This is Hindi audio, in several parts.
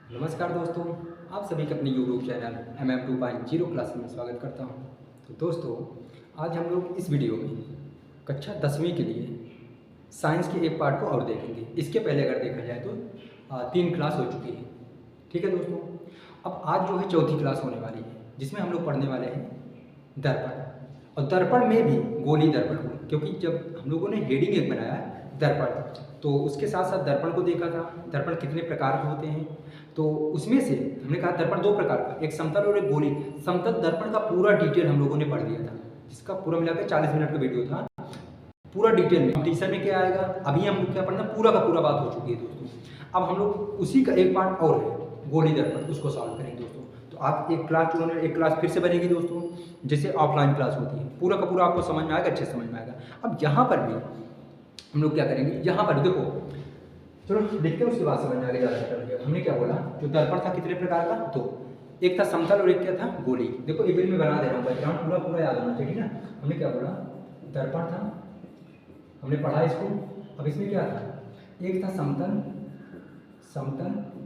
नमस्कार दोस्तों, आप सभी के अपने यूट्यूब चैनल MM2.0 क्लास में स्वागत करता हूं। तो दोस्तों, आज हम लोग इस वीडियो में कक्षा 10वीं के लिए साइंस के एक पार्ट को और देखेंगे। इसके पहले अगर देखा जाए तो 3 क्लास हो चुकी है। ठीक है दोस्तों, अब आज जो है चौथी क्लास होने वाली है, जिसमें हम लोग पढ़ने वाले हैं दर्पण। और दर्पण में भी गोली दर्पण को, क्योंकि जब हम लोगों ने हेडिंग एक बनाया दर्पण, तो उसके साथ साथ दर्पण को देखा था। दर्पण कितने प्रकार के होते हैं, तो उसमें से हमने कहा दर्पण 2 प्रकार का, एक समतल और एक गोली। समतल दर्पण का पूरा डिटेल हम लोगों ने पढ़ लिया था, जिसका पूरा मिलाकर 40 मिनट का वीडियो था। पूरा डिटेल में कंपटीशन में क्या आएगा, अभी हम लोग क्या पढ़ना, पूरा का पूरा बात हो चुकी है दोस्तों। अब हम लोग उसी का एक पार्ट और है, गोली दर्पण, उसको सॉल्व करेंगे दोस्तों। तो आप एक क्लास फिर से बनेगी दोस्तों, जैसे ऑफलाइन क्लास होती है। पूरा का पूरा आपको समझ में आएगा, अच्छे समझ में आएगा। अब यहाँ पर भी हम लोग क्या करेंगे, यहाँ पर देखो, चलो देखते हैं, उसके बाद समझ में आगे ज़्यादा बेटर। हमने क्या बोला, जो दर्पण था कितने प्रकार का, 2। एक था समतल और एक क्या था, गोली। देखो एक में बना दे रहा हूँ, बैकग्राउंड पूरा पूरा याद होना चाहिए ना। हमने क्या बोला, दर्पण था, हमने पढ़ा इसको। अब इसमें क्या था, एक था समतल,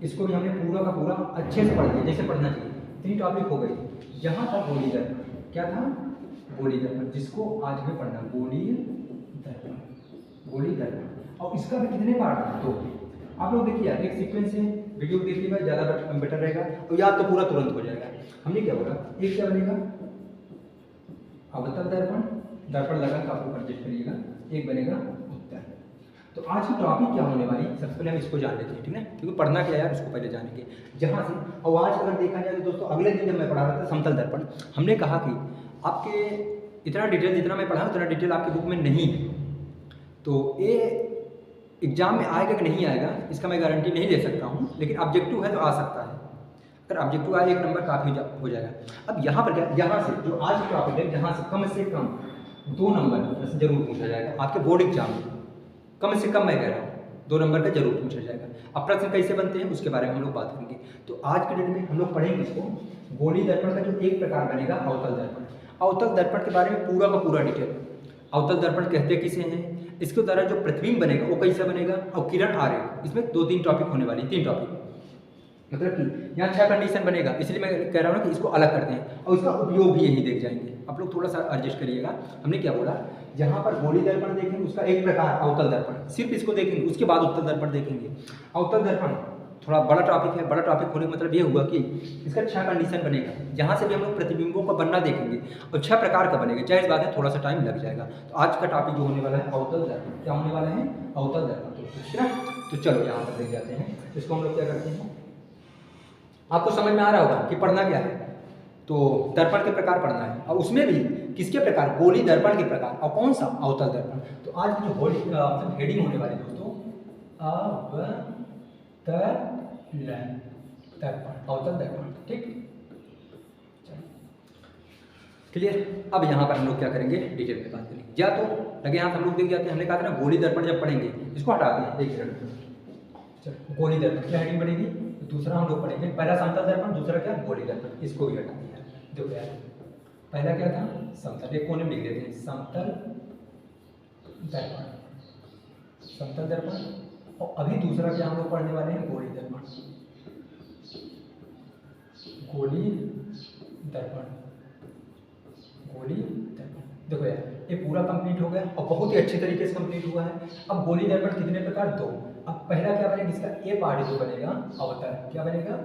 इसको भी हमने पूरा का पूरा अच्छे से पढ़ लिया, जैसे पढ़ना चाहिए। 3 टॉपिक हो गए। यहाँ था गोली दर्पण, क्या था, गोली दर्पण, जिसको आज हमें पढ़ना, गोली दर्पण। और इसका भी कितने पार्ट है, 2। आप लोग देखिए, एक सीक्वेंस है, वीडियो देखिएगा, ज़्यादा बेटर रहेगा, और याद तो पूरा तुरंत हो जाएगा। हमने क्या बोला, एक क्या बनेगा, अवतल दर्पण लगा तो आप एडजस्ट करिएगा, एक बनेगा उत्तर। तो आज की टॉपिक क्या होने वाली, सबसे पहले हम इसको जान लेते हैं, ठीक है, क्योंकि पढ़ना क्या है उसको पहले जानेंगे। जहाँ से और आज अगर देखा जाए तो दोस्तों, अगले दिन जब मैं पढ़ा रहा था समतल दर्पण, हमने कहा कि आपके इतना डिटेल जितना मैं पढ़ा उतना डिटेल आपकी बुक में नहीं है। तो ये एग्जाम में आएगा कि नहीं आएगा, इसका मैं गारंटी नहीं ले सकता हूँ, लेकिन ऑब्जेक्टिव है तो आ सकता है। अगर ऑब्जेक्टिव आए 1 नंबर काफ़ी हो जाएगा। अब यहाँ पर क्या, यहाँ से जो आज की टॉपिक है, यहाँ से कम 2 नंबर जरूर पूछा जाएगा आपके बोर्ड एग्जाम में। कम से कम मैं कह रहा हूँ 2 नंबर का जरूर पूछा जाएगा। अब प्रश्न कैसे बनते हैं उसके बारे में हम लोग बात करेंगे। तो आज के डेट में हम लोग पढ़ेंगे इसको, गोली दर्पण का जो एक प्रकार बनेगा अवतल दर्पण। अवतल दर्पण के बारे में पूरा का पूरा डिटेल, अवतल दर्पण कहते किसे हैं, इसके द्वारा जो प्रतिबिंब बनेगा वो कैसे बनेगा, और किरण आरेख। इसमें 2-3 टॉपिक होने वाली, 3 टॉपिक, मतलब कि यहाँ 6 कंडीशन बनेगा, इसलिए मैं कह रहा हूँ ना कि इसको अलग करते हैं, और इसका उपयोग भी यही देख जाएंगे। आप लोग थोड़ा सा एडजस्ट करिएगा। हमने क्या बोला, जहाँ पर गोली दर्पण देखेंगे उसका एक प्रकार अवतल दर्पण, सिर्फ इसको देखेंगे, उसके बाद उत्तल दर्पण देखेंगे। अवतल दर्पण थोड़ा बड़ा टॉपिक है। बड़ा टॉपिक होने का मतलब ये हुआ कि इसका 6 कंडीशन बनेगा, जहाँ से भी हम लोग प्रतिबिंबों का बनना देखेंगे, और 6 प्रकार का बनेगा। जाहिर बात है थोड़ा सा टाइम लग जाएगा। तो आज का टॉपिक जो होने वाला है अवतल दर्पण, क्या होने वाला है, अवतल दर्पण, ठीक है ना। तो चलो यहाँ पर देख जाते हैं, इसको हम लोग क्या करते हैं, आपको समझ में आ रहा होगा कि पढ़ना क्या है। तो दर्पण के प्रकार पढ़ना है, और उसमें भी किसके प्रकार, गोली दर्पण के प्रकार, और कौन सा, अवतल दर्पण। तो आज की जो हेडिंग होने वाली दोस्तों, अवतल दर्पण, ठीक, क्लियर। अब यहाँ पर हम लोग क्या करेंगे, डिटेल में बात करेंगे। या तो लगे यहाँ हम लोग देख जाते हैं, हमने कहा था ना गोली दर्पण जब पढ़ेंगे, इसको हटाते हैं, एक मिनट। चलो, गोली दर्पण क्या हेडिंग बनेगी, तो दूसरा हम लोग पढ़ेंगे, पहला समतल दर्पण, दूसरा क्या, गोली दर्पण। इसको भी हटा दिया, देखो यार, पहला क्या था, समतल, एक कोने में लिख देते हैं, समतल दर्पण। और अभी दूसरा क्या हम लोग पढ़ने वाले हैं, गोली दर्पण। देखो यार, ये पूरा कंप्लीट हो गया, और बहुत ही अच्छे तरीके से कंप्लीट हुआ है। अब गोली दर्पण कितने प्रकार, 2। अब पहला क्या बनेगा, इसका ए पार्ट जो बनेगा अवतल, क्या बनेगा,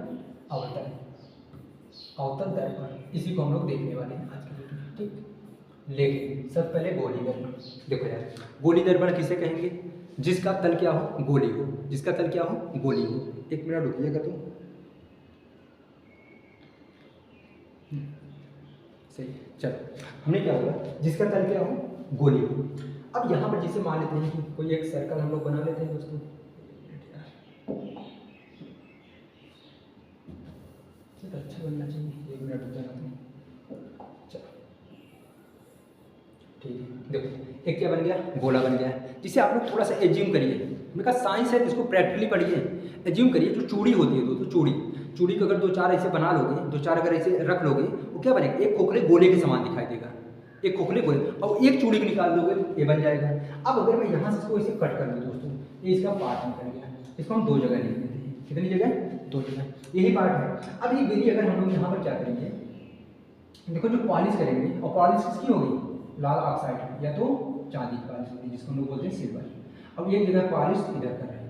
अवतल दर्पण। इसी को हम लोग देखने वाले हैं आज के वीडियो में, ठीक। लेकिन सबसे पहले गोली दर्पण। देखो यार, गोली दर्पण किसे कहेंगे, जिसका तल क्या हो, गोली हो, जिसका तल क्या हो, गोली हो। 1 मिनट रुकिएगा तुम, सही, चलो। हमने क्या बोला, जिसका तल क्या हो, गोली हो। अब यहाँ पर जिसे मान लेते हैं कि कोई एक सर्कल हम लोग बना लेते हैं दोस्तों, अच्छा बनना चाहिए, 1 मिनट रुक जाना तुम, चलो, ठीक है। देखो एक क्या बन गया, गोला बन गया, जिसे आप लोग थोड़ा सा एज्यूम करिए। मैंने कहा साइंस है तो इसको प्रैक्टिकली पढ़िए। एज्यूम करिए, जो चूड़ी होती है दोस्तों, चूड़ी को अगर 2-4 ऐसे बना लोगे, 2-4 अगर ऐसे रख लोगे, वो क्या बनेगा, एक खोखले गोले के समान दिखाई देगा, एक खोखले गोले, और एक चूड़ी को निकाल दोगे ये बन जाएगा। अब अगर मैं यहाँ से इसको ऐसे कट कर दूँ दोस्तों, ये इसका पार्ट निकल गया, इसको हम 2 जगह लिख देते हैं। कितनी जगह, दो जगह, यही पार्ट है। अब ये बेरी अगर हम लोग यहाँ पर क्या करेंगे, देखो जो पॉलिश करेंगे, और पॉलिश किसकी होगी, लाल ऑक्साइड या तो चांदी की पॉलिश होगी जिसको हम लोग बोलते हैं सिल्वर। अब एक जगह पॉलिश इधर कर रहे हैं,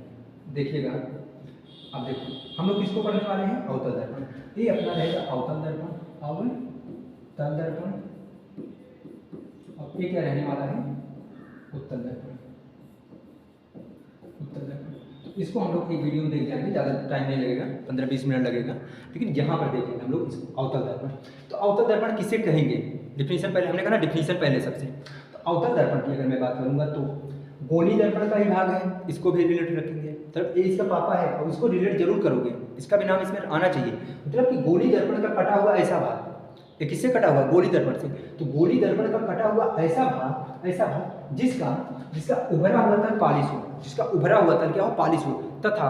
देखिएगा। अब देखो हम लोग किसको पढ़ने वाले हैं, अवतल दर्पण। ये अपना रहेगा अवतल दर्पण, अवतल दर्पण, और ये क्या रहने वाला है, उत्तल दर्पण, उत्तल दर्पण। इसको हम लोग एक वीडियो में देख जाएंगे, ज़्यादा टाइम नहीं लगेगा, 15-20 मिनट लगेगा, लेकिन यहाँ पर देखेंगे हम लोग इसको अवतल दर्पण। तो अवतल दर्पण किसे कहेंगे, डिफिनीशन पहले हमने कहा ना, डिफिनीशन पहले सबसे। तो अवतल दर्पण की अगर मैं बात करूँगा तो गोली दर्पण का ही भाग है, इसको भी रिलेट रखेंगे, मतलब ये इसका पापा है और इसको रिलेट जरूर करोगे, इसका भी नाम इसमें आना चाहिए। मतलब कि गोली दर्पण का कटा हुआ ऐसा भाग, ये किससे कटा हुआ, गोली दर्पण से। तो गोली दर्पण का कटा हुआ ऐसा भाग जिसका उभरा हुआ तल पॉलिश हो, जिसका उभरा हुआ तल क्या हो, पॉलिश हो, तथा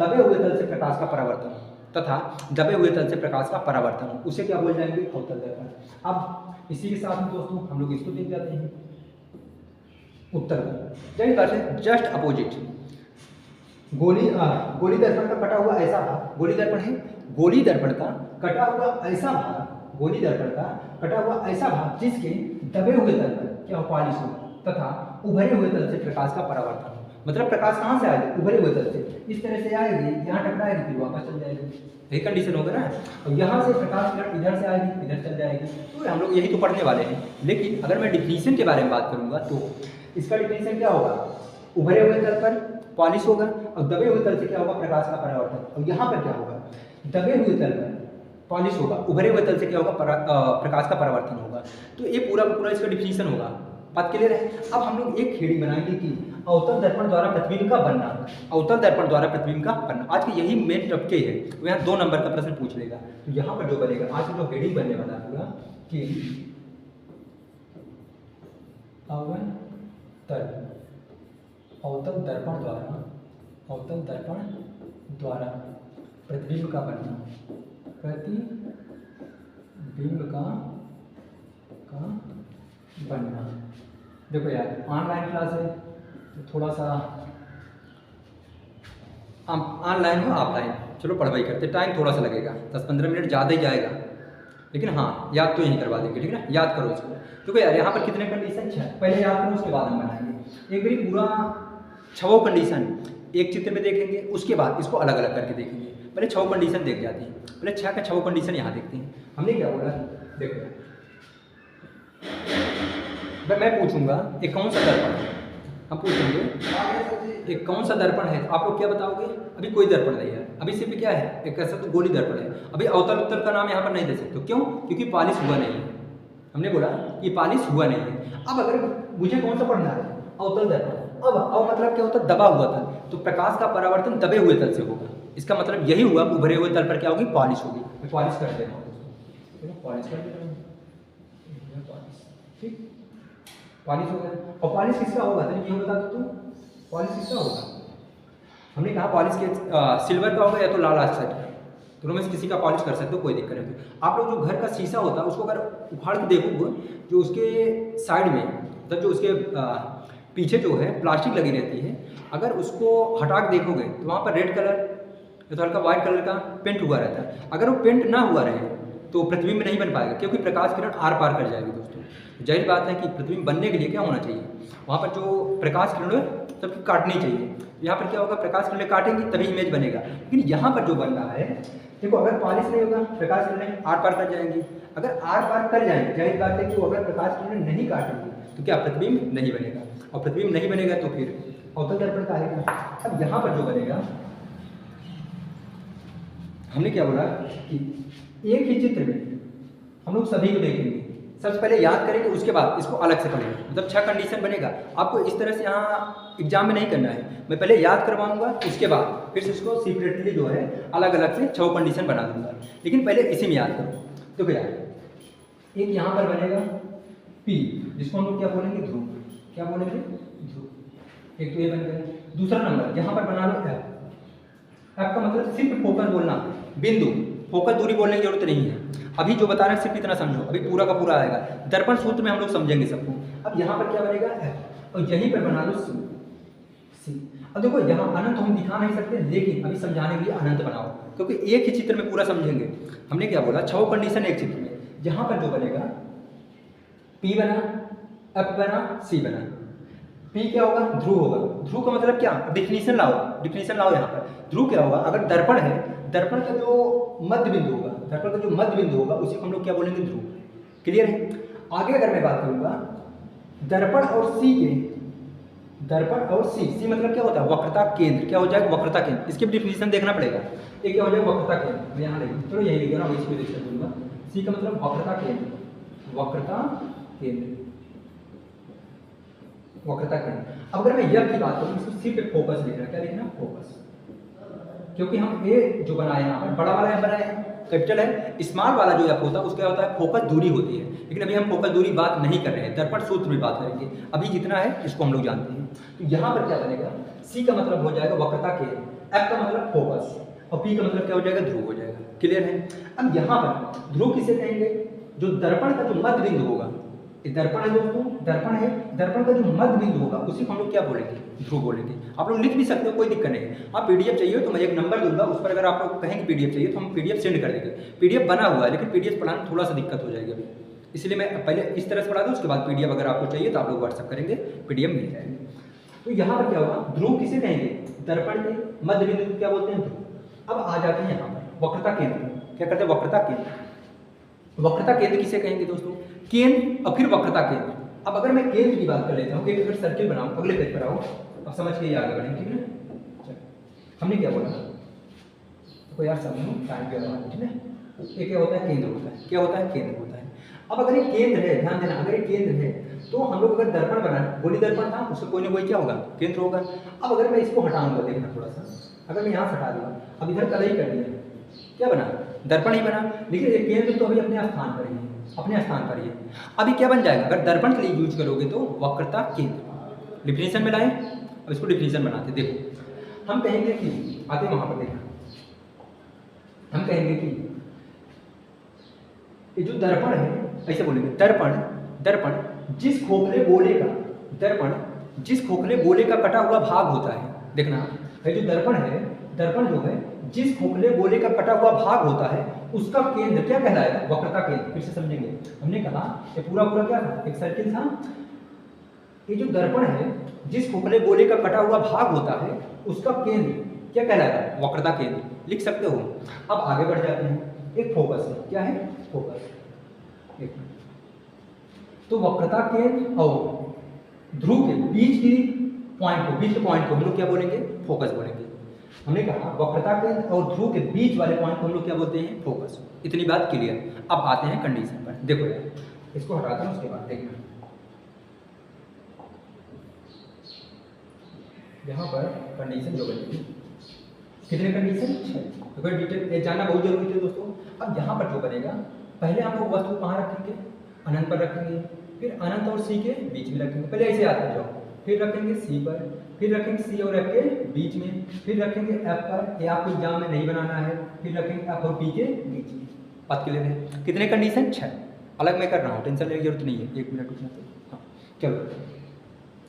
दबे हुए तल से प्रकाश का परावर्तन हो, तथा दबे हुए तल से प्रकाश का परावर्तन हो, उसे क्या बोल जाएंगे, अवतल दर्पण। अब इसी के साथ में दोस्तों हम लोग इसको देख जाते हैं, उत्तर जाहिर बात है जस्ट अपोजिट। गोली दर्पण का कटा हुआ ऐसा भाग, गोली दर्पण है, गोली दर्पण का कटा हुआ ऐसा भाग, गोली दर्पण का कटा हुआ ऐसा भाग जिसके दबे हुए तल पर क्या हो, पॉलिश हो, तथा उभरे हुए तल से प्रकाश का परावर्तन हो। मतलब प्रकाश कहाँ से आएगा, उभरे हुए तल से, इस तरह से आएगी, यहाँ टकराएगी, फिर वापस चल जाएगी, यही कंडीशन होगा ना। और यहाँ से प्रकाश किरण इधर से आएगी, इधर चल जाएगी। तो हम लोग यही तो पढ़ने वाले हैं। लेकिन अगर मैं डिफिनीशन के बारे में बात करूँगा तो इसका डिफिनीशन क्या होगा, उभरे हुए तल पर पॉलिश होगा और दबे हुए तल से क्या होगा, प्रकाश का परावर्तन। और यहाँ पर क्या होगा, दबे हुए तल पर पॉलिश होगा, उभरे हुए तल से क्या होगा, प्रकाश का परावर्तन होगा। तो ये पूरा पूरा इसका डिफिनीशन होगा, बात क्लियर है। अब हम लोग एक हेडिंग बनाएंगे कि अवतल दर्पण द्वारा प्रतिबिंब का बनना, अवतल दर्पण द्वारा प्रतिबिंब का बनना। आज के यही मेन टॉपिक है, वो यहाँ 2 नंबर का प्रश्न पूछ लेगा। तो यहाँ पर जो बनेगा, आज जो हेडिंग बनने वाला होगा कि अवतल दर्पण द्वारा प्रतिबिंब का बनना, प्रतिबिंब का बनना। देखो यार ऑनलाइन क्लास है तो थोड़ा सा ऑनलाइन हो ऑफलाइन, चलो पढ़ाई करते, टाइम थोड़ा सा लगेगा, 10-15 मिनट ज़्यादा ही जाएगा, लेकिन हाँ याद तो यहीं करवा देंगे, ठीक है ना। याद करो इसको। देखो यार यहाँ पर कितने कंडीशन, 6, पहले याद करो उसके बाद हम बनाएंगे। एक बारी पूरा 6 कंडीशन एक चित्र में देखेंगे, उसके बाद इसको अलग अलग करके देखेंगे। पहले 6 कंडीशन देख जाते हैं, पहले 6 का 6 कंडीशन यहाँ देखते हैं। हमने क्या बोला, देखो मैं पूछूंगा एक कौन सा दर्पण है, हम पूछेंगे एक कौन सा दर्पण है, आप लोग क्या बताओगे, अभी कोई दर्पण नहीं है, अभी सिर्फ क्या है, एक ऐसा तो गोली दर्पण है। अभी अवतल उत्तल का नाम यहाँ पर नहीं दे सकते, क्यों, क्योंकि पॉलिश हुआ नहीं है, हमने बोला कि पॉलिश हुआ नहीं है। अब अगर मुझे कौन सा पढ़ना है, अवतल दर्पण। अब मतलब क्या होता है, दबा हुआ तल, तो प्रकाश का परावर्तन दबे हुए तल से होगा, इसका मतलब यही हुआ, उभरे हुए तल पर क्या होगी, पॉलिश होगी। मैं पॉलिश कर दे रहा हूँ, पॉलिश कर दे रहा हूँ, ठीक, पॉलिश हो गया। और पॉलिश किसका होगा, तो ये बता दो, पॉलिश किसका होगा, हमने कहा पॉलिश के सिल्वर का होगा या तो लाल ऑक्साइड का, दोनों में से किसी का पॉलिश कर सकते हो, कोई दिक्कत नहीं। आप लोग जो घर का शीशा होता है उसको अगर उखाड़ के देखोगे, जो उसके साइड में, मतलब जो उसके पीछे जो है प्लास्टिक लगी रहती है, अगर उसको हटा के देखोगे तो वहाँ पर रेड कलर या तो हल्का वाइट कलर का पेंट हुआ रहता है। अगर वो पेंट ना हुआ रहे तो प्रतिबिंब नहीं बन पाएगा, क्योंकि प्रकाश किरण आर पार कर जाएगी दोस्तों। जाहिर बात है कि प्रतिबिंब बनने के लिए क्या होना चाहिए, वहाँ पर जो प्रकाश किरण सबकी काटनी चाहिए। यहाँ पर क्या होगा, प्रकाश किरणें काटेंगी तभी इमेज बनेगा। लेकिन यहाँ पर जो बन रहा है, देखो अगर पॉलिश नहीं होगा प्रकाश किरणें आर पार कर जाएंगी, अगर आर पार कर जाएंगे जाहिर बात है कि अगर प्रकाश किरणें नहीं काटेंगी तो क्या प्रतिबिंब नहीं बनेगा, और प्रतिबिंब नहीं बनेगा तो फिर अवतल दर्पण का आएगा। अब यहाँ पर जो बनेगा, हमने क्या बोला कि एक ही चित्र में हम लोग सभी को देखेंगे, सबसे पहले याद करेंगे, उसके बाद इसको अलग से पढ़ेंगे, मतलब 6 कंडीशन बनेगा। आपको इस तरह से यहाँ एग्जाम में नहीं करना है, मैं पहले याद करवाऊंगा, उसके बाद फिर से इसको सेपरेटली जो है अलग अलग से 6 कंडीशन बना दूंगा, लेकिन पहले इसी में याद करो। देखो यार एक यहाँ पर बनेगा P, जिसको हम लोग क्या बोलेंगे, ध्रुव, क्या बोलेंगे, ध्रुव। एक तो ये बन गया। दूसरा नंबर यहाँ पर बना लो F, F का मतलब सिर्फ फोकस बोलना, बिंदु, फोकस दूरी बोलने की जरूरत नहीं है। अभी जो बता रहे हैं सिर्फ इतना समझो, अभी पूरा का पूरा आएगा, दर्पण सूत्र में हम लोग समझेंगे सबको। अब यहाँ पर क्या बनेगा F, और यहीं पर बना लो C। अब देखो यहाँ अनंत हम दिखा नहीं सकते, लेकिन अभी समझाने के लिए अनंत बनाओ, क्योंकि एक ही चित्र में पूरा समझेंगे। हमने क्या बोला, 6 कंडीशन एक चित्र में, जहाँ पर जो बनेगा P बना, F बना, C बना। P क्या होगा, ध्रुव होगा। ध्रुव का मतलब क्या, डिफिनीशन लाओ, डिफिनीशन लाओ यहाँ पर। ध्रुव क्या होगा, अगर दर्पण है, दर्पण का जो मध्य बिंदु होगा, दर्पण का जो मध्य बिंदु होगा उसी को हम लोग क्या बोलेंगे, ध्रुव। क्लियर है। आगे अगर मैं बात करूंगा दर्पण और सी के, दर्पण और सी मतलब क्या होता है, वक्रता केंद्र। क्या हो जाएगा, वक्रता केंद्र। इसकी भी डिफिनीशन देखना पड़ेगा, ये क्या हो जाएगा, वक्रता केंद्र। मैं यहाँ लिखूँ, चलो यही लिखा ना, इसको डिस्कस करूंगा। सी का मतलब वक्रता केंद्र, वक्रता केंद्र, वक्रता केंद्र। अब अगर मैं यह की बात करूँ, इसको सी पे फोकस लिखना, क्या लिखना, फोकस। क्योंकि हम ए जो बनाए यहाँ पर, बड़ा वाला एफ बनाए हैं, कैपिटल है। स्मॉल वाला जो एफ होता है उसका होता है फोकस दूरी होती है, लेकिन अभी हम फोकस दूरी बात नहीं कर रहे हैं, दर्पण सूत्र में बात करेंगे। अभी जितना है इसको हम लोग जानते हैं। तो यहाँ पर क्या बनेगा, सी का मतलब हो जाएगा वक्रता केंद्र, एफ का मतलब फोकस, और पी का मतलब क्या हो जाएगा, ध्रुव हो जाएगा। क्लियर है। अब यहाँ पर ध्रुव किसे कहेंगे, जो दर्पण का जो मध्य बिंदु होगा, ये दर्पण है दोस्तों, दर्पण है, दर्पण का जो मध्य बिंदु होगा उसी को हम लोग क्या बोलेंगे, ध्रुव बोलेंगे। आप लोग लिख भी सकते हो, कोई दिक्कत नहीं है। आप पीडीएफ चाहिए तो मैं एक नंबर दूंगा, उस पर अगर आप लोग कहेंगे पीडीएफ चाहिए तो हम पीडीएफ सेंड कर देंगे। पीडीएफ बना हुआ है, लेकिन पीडीएफ पढ़ाने में थोड़ा सा दिक्कत हो जाएगी अभी, इसलिए मैं पहले इस तरह से पढ़ा दूँ, उसके बाद पीडीएफ अगर आपको चाहिए तो आप लोग व्हाट्सअप करेंगे, पीडीएफ मिल जाएगी। तो यहाँ पर क्या होगा, ध्रुव किसे कहेंगे, दर्पण के मध्य बिंदु को क्या बोलते हैं, ध्रुव। अब आ जाते हैं यहाँ पर वक्रता केंद्र। क्या करते हैं, वक्रता केंद्र। वक्रता केंद्र किसे कहेंगे दोस्तों, केंद्र और फिर वक्रता केंद्र। अब अगर मैं केंद्र की बात कर लेता हूँ, एक अगर सर्किल बनाऊँ, अगले पेज पर आओ, अब समझ के ये आगे बढ़ेंगे, ठीक है। हमने क्या बोला, तो यार समझो, टाइम पे आना, ठीक है। ये क्या होता है, केंद्र होता है। क्या होता है, केंद्र होता है। अब अगर ये केंद्र है, ध्यान देना, अगर ये केंद्र है तो हम लोग अगर दर्पण बनाए, गोली दर्पण था, उसका कोई ना कोई क्या होगा, केंद्र होगा। अब अगर मैं इसको हटाऊंगा, देखना थोड़ा सा, अगर मैं यहाँ से हटा दूंगा, अब इधर कलई कर दिया, क्या बना, दर्पण ही बना, लेकिन ये केंद्र तो अभी अपने स्थान पर ही है, अपने स्थान पर ही है। अभी क्या बन जाएगा, अगर दर्पण के लिए यूज करोगे तो वक्रता केंद्र। डिफिनेशन में लाए, अब इसको डिफिनेशन बनाते। देखो हम कहेंगे कि, आते वहां पर देखना, हम कहेंगे कि ये जो दर्पण है, ऐसे बोलेंगे, दर्पण, दर्पण जिस खोखले गोले का, दर्पण जिस खोखले गोले का कटा हुआ भाग होता है। देखना, ये जो दर्पण है, दर्पण जो है जिस खोखले गोले का कटा हुआ भाग होता है उसका केंद्र क्या कहलाएगा, वक्रता केंद्र। फिर से समझेंगे, हमने कहा ये पूरा पूरा क्या था, एक सर्किल था। ये जो दर्पण है जिस खोखले गोले का कटा हुआ भाग होता है उसका केंद्र क्या कहलाएगा, वक्रता केंद्र। लिख सकते हो। अब आगे बढ़ जाते हैं, एक फोकस है, क्या है, फोकस। तो वक्रता केंद्र और ध्रुव के बीच की पॉइंट को, बीच के पॉइंट को हम लोग क्या बोलेंगे, फोकस बोलेंगे। हमने कहा वक्रता केंद्र और ध्रुव के बीच वाले पॉइंट को हम लोग क्या बोलते हैं, फोकस। इतनी बात क्लियर। अब आते हैं कंडीशन पर। देखो यार, इसको हटाता हूं, उसके बाद देखना, यहाँ पर कंडीशन जो बनेगी, कितने कंडीशन, 6। तो कोई डिटेल जानना बहुत जरूरी है दोस्तों। अब यहाँ पर जो बनेगा, पहले हम लोग वस्तु कहाँ रखेंगे, अनंत पर रखेंगे, फिर अनंत और सी के बीच में रखेंगे। पहले ऐसे याद कर जाओ, फिर रखेंगे सी पर, फिर रखेंगे सी और एफ के बीच में, फिर रखेंगे एफ पर, ये आपको एग्जाम में नहीं बनाना है, फिर रखेंगे एफ और पी के बीच में। बात क्लियर है। कितने कंडीशन, 6। अलग मैं कर रहा हूँ, टेंशन लेने की जरूरत नहीं है, 1 मिनट रुकना। तो हाँ चलो,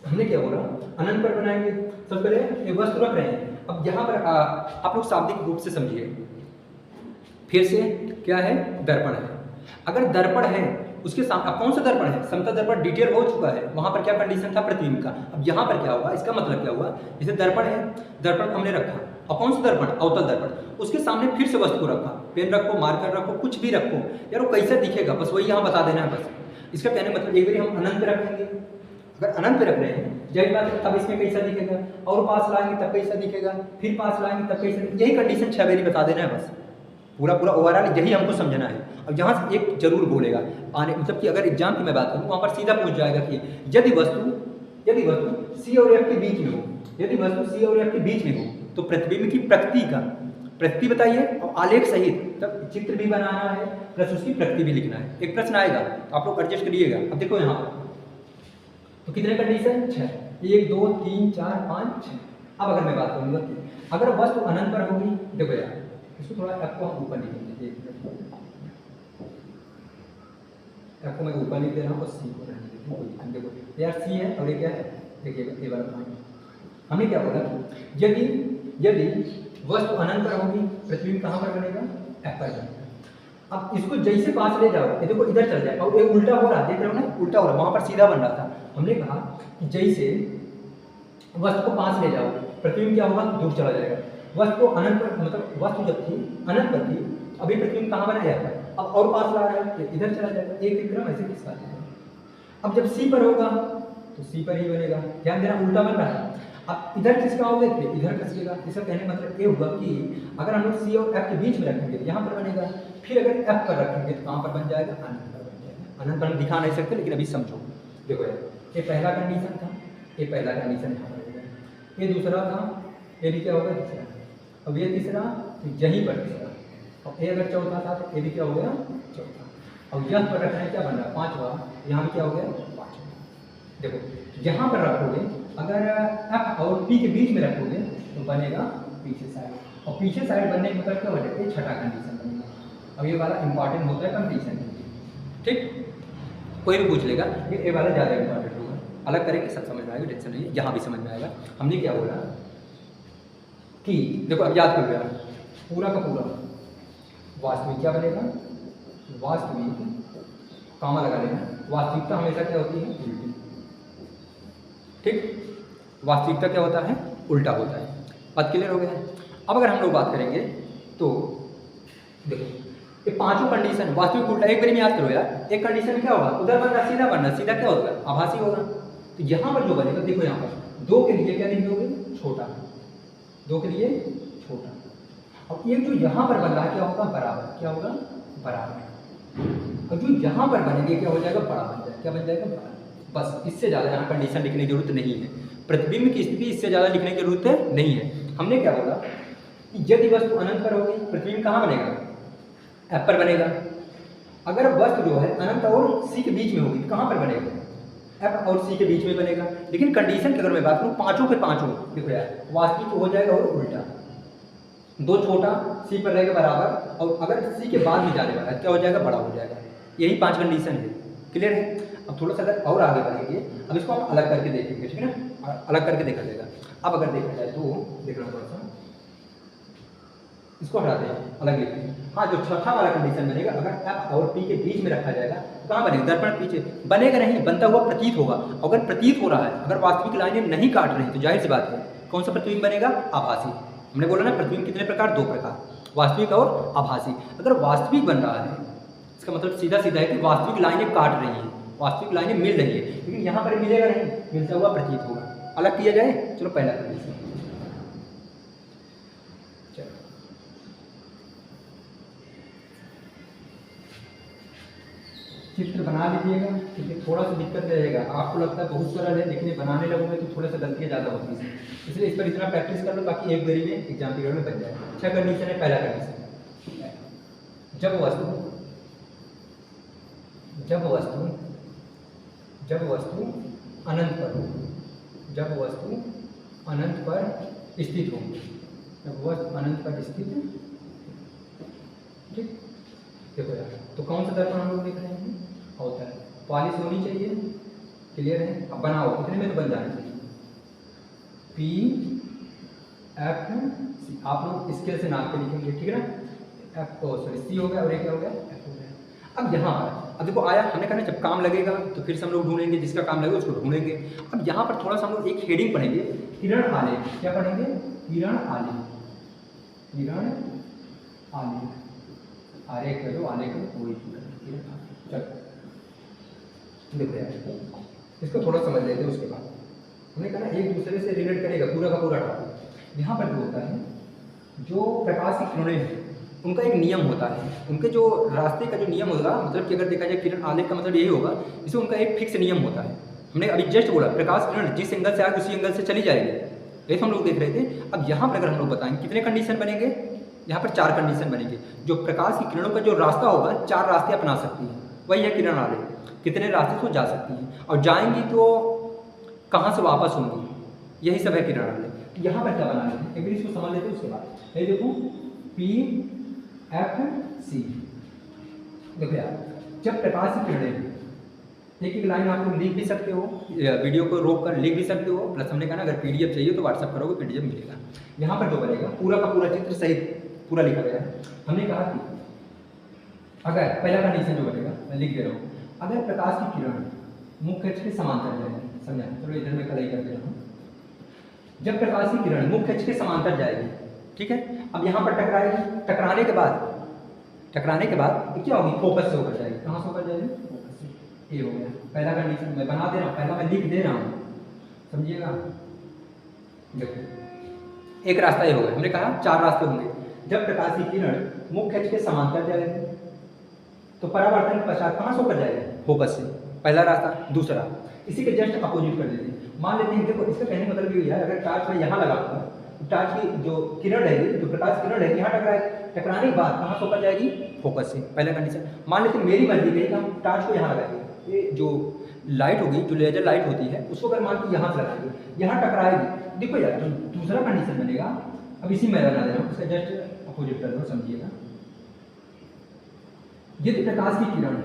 हमने क्या बोला, अनंत पर बनाएंगे। सबसे पहले एक वस्तु रख रहे हैं। अब यहाँ पर आप लोग शाब्दिक रूप से समझिए, फिर से क्या है, दर्पण है। अगर दर्पण है उसके सामने, अब कौन सा दर्पण है, समतल दर्पण डिटेल हो चुका है, वहां पर क्या कंडीशन था, प्रतिबिंब का। अब यहाँ पर क्या होगा, इसका मतलब क्या हुआ, जैसे दर्पण है, दर्पण हमने रखा, और कौन सा दर्पण, अवतल दर्पण, उसके सामने फिर से वस्तु रखा, पेन रखो, मार्कर रखो, कुछ भी रखो यार, वो कैसा दिखेगा बस वही यहाँ बता देना है बस। इसका कहने मतलब एक बार हम अनंत पे रखेंगे, अगर अनंत पे रख रहे हैं जब बात तब इसमें कैसा दिखेगा, और पास लाएंगे तब कैसा दिखेगा, फिर पास लाएंगे तब कैसा, यही कंडीशन 6 बारी बता देना है बस। पूरा पूरा ओवरऑल यही हमको समझना है। अब यहाँ से एक जरूर बोलेगा आने, मतलब कि अगर एग्जाम की मैं बात करूँ वहाँ पर सीधा पूछ जाएगा कि यदि वस्तु सी और एफ के बीच में हो, यदि वस्तु सी और एफ के बीच में हो तो प्रतिबिंब की प्रकृति बताइए और आलेख सहित, तब चित्र भी बनाना है प्लस उसकी प्रकृति भी लिखना है। एक प्रश्न आएगा आप लोग एडजस्ट करिएगा। अब देखो यहाँ पर तो कितने कंडीशन, 6, 1 2 3 4 5 6। अब अगर मैं बात करूँगा अगर वस्तु अनंत पर होगी, देखो यार इसको थोड़ा एफ को हम ऊपर लिखेंगे, एफ को मैं ऊपर लिख दे रहा हूँ और सी को रहने देते हैं। देखो यार सी है और ये क्या है, देखिएगा ये वाला पॉइंट, हमने क्या बोला, यदि यदि वस्तु अनंत पर होगी प्रतिबिंब कहाँ पर बनेगा, F पर बनेगा। अब इसको जैसे पास ले जाओ, ये देखो इधर चल जाए, और ये उल्टा हो रहा है, देख रहे हो ना, उल्टा हो रहा है, वहां पर सीधा बन रहा था। हमने कहा कि जैसे वस्तु को पास ले जाओ, प्रतिबिंब क्या होगा, दूर चला जाएगा। वस्तु को अनंत पर, मतलब वस्तु जब थी अनंत पर थी, अभी प्रतिबिंब कहाँ बना जाता है, अब और पास ला रहा है, इधर चला जाएगा, एक विक्रम ऐसे किसका है। अब जब C पर होगा तो C पर ही बनेगा, ध्यान देना उल्टा बन रहा है। अब इधर किसका होगा, इधर खसेगा। इसका कहने का मतलब ये होगा कि अगर हम लोग C और F के बीच में रखेंगे तो यहाँ पर बनेगा, फिर अगर F पर रखेंगे तो कहाँ पर बन जाएगा, अनंत पर बन जाएगा। अनंत पर दिखा नहीं सकते, लेकिन अभी समझो। देखो यार, ये पहला कंडीशन था, ये पहला कंडीशन यहाँ पर होगा, ये दूसरा था, ये भी क्या होगा, तीसरा। अब ये तीसरा, तो यहीं पर तीसरा, और ये अगर चौथा था तो ये भी क्या हो गया, चौथा। और यह पर रखना है, क्या बन रहा है, पाँचवा, यहाँ भी क्या हो गया, पाँचवा। देखो यहाँ पर रखोगे, अगर F और P के बीच में रखोगे तो बनेगा पीछे साइड, और पीछे साइड बनने का मतलब क्या बनेगा, ये छठा कंडीशन बनेगा। अब ये वाला इंपॉर्टेंट होता है कंडीशन, ठीक, कोई भी पूछ लेगा, ये वाला ज़्यादा इंपॉर्टेंट होगा। अलग करेंगे, सब समझ में आएगा, टेंशन नहीं है, यहाँ भी समझ में आएगा। हमने क्या बोला कि देखो अब याद कर यार, पूरा का पूरा वास्तविक क्या बनेगा, वास्तविक, कामा लगा लेना, वास्तविकता हमेशा क्या होती है, उल्टी, ठीक, वास्तविकता क्या होता है, उल्टा होता है। बात क्लियर हो गया है। अब अगर हम लोग बात करेंगे तो देखो ये पांचों कंडीशन वास्तविक उल्टा, एक बार में याद करो यार, एक कंडीशन क्या होगा, उधर बनना सीधा बनना, सीधा क्या होगा, आभासी होगा। तो यहाँ पर जो बनेगा, देखो यहाँ पर दो के लिए क्या लिख दोगे, छोटा, दो के लिए छोटा, और ये जो यहाँ पर बन रहा है क्या होगा, बराबर, क्या होगा, बराबर। और जो यहाँ पर बनेंगे क्या हो जाएगा, बड़ा बन जाएगा, क्या बन जाएगा, बड़ा। बस इससे ज़्यादा यहाँ कंडीशन लिखने की जरूरत नहीं है, प्रतिबिंब की स्थिति इससे ज़्यादा लिखने की जरूरत नहीं है। हमने क्या बोला कि यदि वस्तु अनंत पर होगी प्रतिबिंब कहाँ बनेगा, F पर बनेगा। अगर वस्तु जो है अनंत और C के बीच में होगी तो कहाँ पर बनेगा, F और C के बीच में बनेगा। लेकिन कंडीशन की अगर मैं बात करूँ, पाँचों के पाँचों, देखो यार, वास्तविक हो जाएगा और उल्टा, दो छोटा, C पर रहेगा बराबर, और अगर C के बाद में जाने वाला है क्या हो जाएगा, बड़ा हो जाएगा। यही पांच कंडीशन है, क्लियर है। अब थोड़ा सा अगर और आगे बढ़ेंगे, अब इसको हम अलग करके देखेंगे, ठीक है ना, अलग करके देखा जाएगा। अब अगर देखा जाए तो देखना थोड़ा सा, इसको हटाते हैं, अलग लिखते हैं। हाँ, जो छठा वाला कंडीशन बनेगा, अगर F और P के बीच में रखा जाएगा तो कहाँ बनेगा, दर्पण पीछे बनेगा, नहीं बनता हुआ प्रतीत होगा। अगर प्रतीत हो रहा है, अगर वास्तविक लाइनें नहीं काट रही तो जाहिर सी बात है कौन सा प्रतिबिंब बनेगा, आभासी। हमने बोला ना प्रतिबिंब कितने प्रकार, दो प्रकार, वास्तविक और आभासी। अगर वास्तविक बन रहा है इसका मतलब सीधा सीधा है कि वास्तविक लाइनें काट रही हैं, वास्तविक लाइनें मिल रही है, लेकिन यहाँ पर मिलेगा नहीं, मिलता हुआ प्रतीत होगा। अलग किया जाए, चलो पहला कंडीशन, चित्र बना लीजिएगा, क्योंकि थोड़ा सा दिक्कत रहेगा। आपको लगता है बहुत सरल है, लेकिन बनाने लगोगे तो थोड़ा सा गलतियाँ ज़्यादा होती हैं, इसलिए इस पर इतना प्रैक्टिस कर लो ताकि एक बारी में एग्जाम पीरियड में बन जाए। अच्छा कंडीशन है, पहला कंडीशन, जब वस्तु अनंत पर हो, जब वस्तु अनंत पर स्थित हो, जब वस्तु अनंत पर स्थित, ठीक। देखो यार, तो कौन सा दर्पण हम लोग देख रहे हैं, होता है पॉलिश होनी चाहिए, क्लियर है। अब बनाओ, इतने में तो बन जाना चाहिए, P F C, आप लोग स्केल से नाप के लिखेंगे, ठीक है ना। F को सॉरी C हो गया, और ये क्या हो गया, F हो गया। अब यहाँ पर अब देखो आया, हमने कहा ना जब काम लगेगा तो फिर से हम लोग ढूंढेंगे, जिसका काम लगेगा उसको ढूंढेंगे। अब यहाँ पर थोड़ा सा हम लोग एक हेडिंग पढ़ेंगे, किरण आलेख। क्या पढ़ेंगे, किरण आलेख, किरण आलेख, आलेख करो, आलेख कोई चलो देखो यार, इसको थोड़ा समझ लेते हैं। उसके बाद हमने कहा ना एक दूसरे से रिलेट करेगा पूरा का पूरा टॉपिक। यहाँ पर जो होता है, जो प्रकाश की किरणें हैं उनका एक नियम होता है, उनके जो रास्ते का जो नियम होगा, मतलब कि अगर देखा जाए किरण आलेख का मतलब यही होगा, इसमें उनका एक फिक्स नियम होता है। हमने अभी जस्ट बोला प्रकाश किरण जिस एंगल से आगे उसी एंगल से चली जाएगी, ये हम लोग देख रहे थे। अब यहाँ पर अगर हम लोग बताएंगे कितने कंडीशन बनेंगे, यहाँ पर 4 कंडीशन बनेंगे। जो प्रकाश की किरणों का जो रास्ता होगा, 4 रास्ते अपना सकती हैं, वही है किरण आलेख। कितने रास्ते से जा सकती हैं और जाएंगी तो कहाँ से वापस होंगी, यही सब है किरण आलेख। यहाँ पर क्या बना लेते हैं, एक बार इसको समझ लेते हैं। उसके बाद ये देखो P F C, देखो यार, जब प्रकाश की किरणें एक एक लाइन आप लोग लिख भी सकते हो, वीडियो को रोक कर लिख भी सकते हो, प्लस हमने कहा ना अगर पीडीएफ चाहिए तो व्हाट्सअप करोगे पीडीएफ मिलेगा। यहाँ पर जो बनेगा पूरा का पूरा चित्र सहित पूरा लिखा गया है। हमने कहा कि अगर पहला कंडीशन जो बनेगा मैं लिख दे रहा हूँ, अगर प्रकाश की किरण मुख्य अक्ष के समांतर जाएगी, समझा, चलो इधर में कलई कर दे रहा हूँ। जब प्रकाश की किरण मुख्य अक्ष के समांतर जाएगी, ठीक है, अब यहाँ पर टकराएगी, टकराने के बाद क्या होगी, फोकस से होकर जाएगी। कहाँ से होकर जाएगी, फोकस से। ये हो गया पहला कंडीशन, मैं बना दे रहा हूँ, पहला मैं लिख दे रहा हूँ, समझिएगा। देखो एक रास्ता ये होगा, हमने कहा 4 रास्ते होंगे। जब प्रकाश की किरण मुख्य अक्ष के समांतर जाएगी तो परावर्तन के पश्चात कहाँ से होकर जाएगा, फोकस से, पहला रास्ता। दूसरा इसी के जस्ट अपोजिट कर देते हैं, मान लेते हैं, देखो इसका कहने का मतलब ये है, अगर टार्च मैं यहाँ लगाऊंगा, टार्च की जो किरण रहेगी, जो प्रकाश किरण रहेगी यहाँ टकराने के बाद कहाँ से होकर जाएगी, फोकस से, पहला कंडीशन। मान लेते हैं मेरी मर्जी कही कि हम टार्च को यहाँ लगाएंगे, ये जो लाइट होगी, जो लेजर लाइट होती है, उसको अगर मान के यहाँ से लगाएंगे, यहाँ टकराएगी। देखो यार जो दूसरा कंडीशन बनेगा, अब इसी में बना दे रहा हूँ, इसका जस्ट अपोजिट कर दो, समझिएगा। यदि प्रकाश की किरण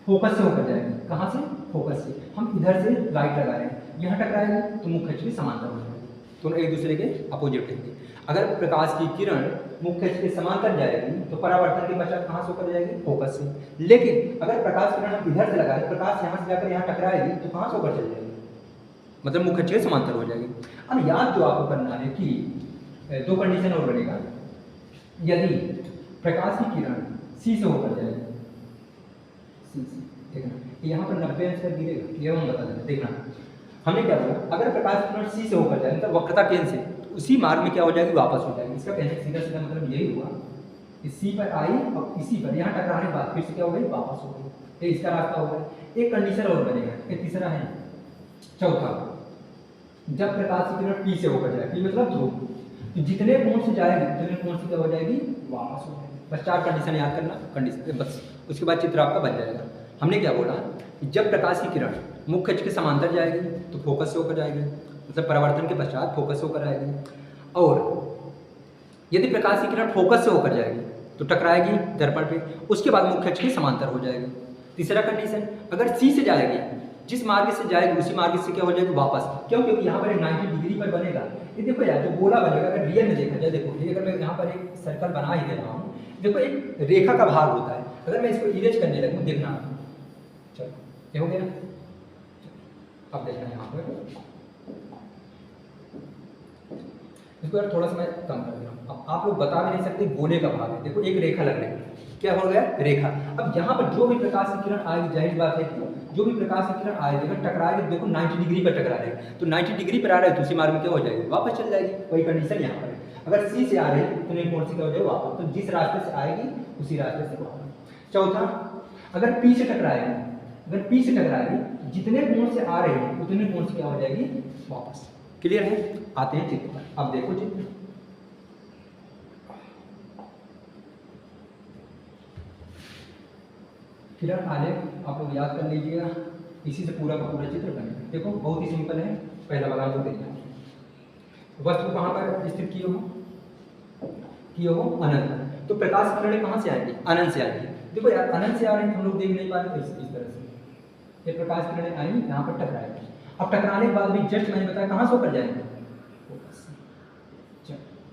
फोकस से होकर जाएगी, कहाँ से, फोकस से, हम इधर से लाइट लगा रहे हैं, यहाँ टकराएगी तो मुख्य अक्ष के समांतर हो जाएगी, दोनों एक दूसरे के अपोजिट रहेंगे। अगर प्रकाश की किरण मुख्य अक्ष के समांतर जाएगी तो परावर्तन के पश्चात कहाँ से होकर जाएगी, फोकस से। लेकिन अगर प्रकाश किरण हम इधर से लगा रहे, प्रकाश यहाँ से जाकर यहाँ टकराएगी तो कहाँ से होकर चल जाएगी, मतलब मुख्य अक्ष के समांतर हो जाएगी। अब याद जो आपको करना है कि 2 कंडीशन और बनेगा, यदि प्रकाश की किरण सी से होकर जाएगी, सी से, देखना यहाँ पर 90 अंश पर गिरेगा, ये हम बता देंगे। देखना हमने क्या बोला, अगर प्रकाश की किरण सी से होकर जाए मतलब वक्रता केंद्र से, तो उसी मार्ग में क्या हो जाएगी, वापस हो जाएगी। इसका कहने सीधा सीधा मतलब यही हुआ कि सी पर आई और इसी पर यहाँ टकराने के बाद फिर से क्या हो गई, वापस हो गई। ये इसका रास्ता हो गया। एक कंडीशन और बनेगा, ये तीसरा है। चौथा, जब प्रकाश की किरण पी से होकर जाए, पी मतलब ध्रुव, तो जितने कोण से जाएगी उतने कोण से क्या हो जाएगी, वापस हो जाएगी। बस 4 कंडीशन याद करना, कंडीशन बस, उसके बाद चित्र आपका बन जाएगा। हमने क्या बोला कि जब प्रकाश की किरण मुख्य अक्ष के समांतर जाएगी तो फोकस से होकर जाएगी, मतलब परावर्तन के पश्चात फोकस से होकर आएगी। और यदि प्रकाश की किरण फोकस से होकर जाएगी तो टकराएगी दर्पण पे, उसके बाद मुख्य अक्ष के समांतर हो जाएगी। तीसरा कंडीशन, अगर सी से जाएगी, जिस मार्ग से जाएगी उसी मार्ग से क्या हो जाएगी, वापस। क्यों, क्योंकि यहाँ पर एक 90 डिग्री पर बनेगा। ये देखो यार जो गोला बनेगा, अगर रियल में देखा जाए, देखो ये अगर मैं यहाँ पर एक सर्कल बना ही दे रहा हूँ, देखो एक रेखा का भाग होता है, अगर मैं इसको इरेज करने लगूँ, देखना, चलो ये हो गया ना। अब देखना यहाँ पर, इसको यार थोड़ा सा मैं कम कर दे रहा हूँ। अब आप लोग बता भी नहीं सकते गोले का भाग है, देखो एक रेखा लग रही है, क्या हो गया, रेखा। अब यहाँ पर जो भी प्रकाश की किरण आएगी, जाहिर बात है कि जो भी प्रकाश की किरण आएगी अगर टकराएगी, देखो 90 डिग्री पर टकरा रही है, तो 90 डिग्री पर आ रहा है तो उसी मार्ग में क्या हो जाएगी, वापस चल जाएगी। वही कंडीशन यहाँ पर है। अगर सी से आ रही है तो नहीं कोण से क्या हो जाएगा, वापस, तो जिस रास्ते से आएगी उसी रास्ते से वापस। चौथा, अगर पी से टकराएगी, अगर पी से टकराएगी, जितने कोण से आ रही है उतने कोण से क्या हो जाएगी, वापस। क्लियर है, आते हैं चित्र पर। अब देखो चित्र, किरण आलेख आप लोग याद कर लीजिएगा, इसी से पूरा का पूरा चित्र बनेगा। देखो बहुत ही सिंपल है, पहला वाला को देखना, वस्तु कहाँ पर स्थित किए हो अनंत, तो प्रकाश की किरणें कहाँ से आएंगी, अनंत से आएंगी। देखो यार अनंत से आ रही है, हम लोग देख नहीं पा रहे, इस तरह से ये प्रकाश की किरणें आएंगी, यहाँ पर टकराएंगी। अब टकराने के बाद भी जस्ट मैंने बताया कहाँ से होकर जाएंगे,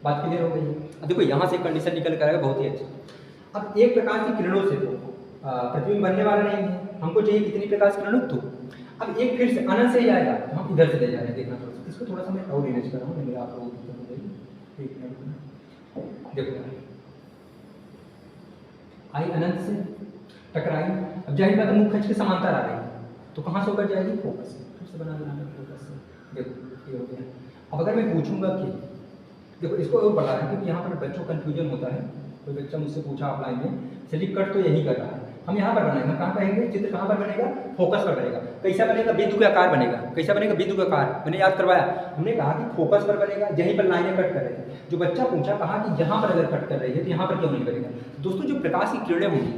बात क्लियर हो गई है। अब देखो यहाँ से कंडीशन निकल कर आएगा, बहुत ही अच्छा। अब एक प्रकाश की किरणों से तो प्रतिबिंब बनने वाला नहीं है, हमको चाहिए कितनी प्रकाश किरणों, तो अब एक फिर से अनंत से ही आएगा, तो हम इधर से ले जा रहे हैं। देखना थोड़ा सा, इसको थोड़ा सा मैं और इमेज कर रहा हूँ, मेरा आप लोगों को देखो आई अनंत से टकराई, अब जाहिर बात है मुख्य अक्ष के समांतर आ रही है, तो कहाँ से होकर जाएगी, फोकस से। फिर से बना देना फोकस से, देखो ये हो गया। अब अगर मैं पूछूंगा कि देखो इसको और बढ़ा रहा है, क्योंकि यहाँ पर बच्चों कन्फ्यूजन होता है, कोई बच्चा मुझसे पूछा ऑफलाइन में, स्लिप कट तो यही कर रहा है, हम यहाँ पर बनाएंगे, कहाँ कहेंगे, चित्र कहाँ पर बनेगा, फोकस पर बनेगा। कैसा बनेगा, बिंदु के आकार बनेगा। कैसा बनेगा, बिंदु का आकार, मैंने याद करवाया, हमने कहा कि फोकस पर बनेगा, यहीं पर लाइनें कट कर रहे थे। जो बच्चा पूछा, कहा कि यहाँ पर अगर कट कर रही है तो यहाँ पर क्यों नहीं बनेगा। दोस्तों जो प्रकाश की किरणें होंगी,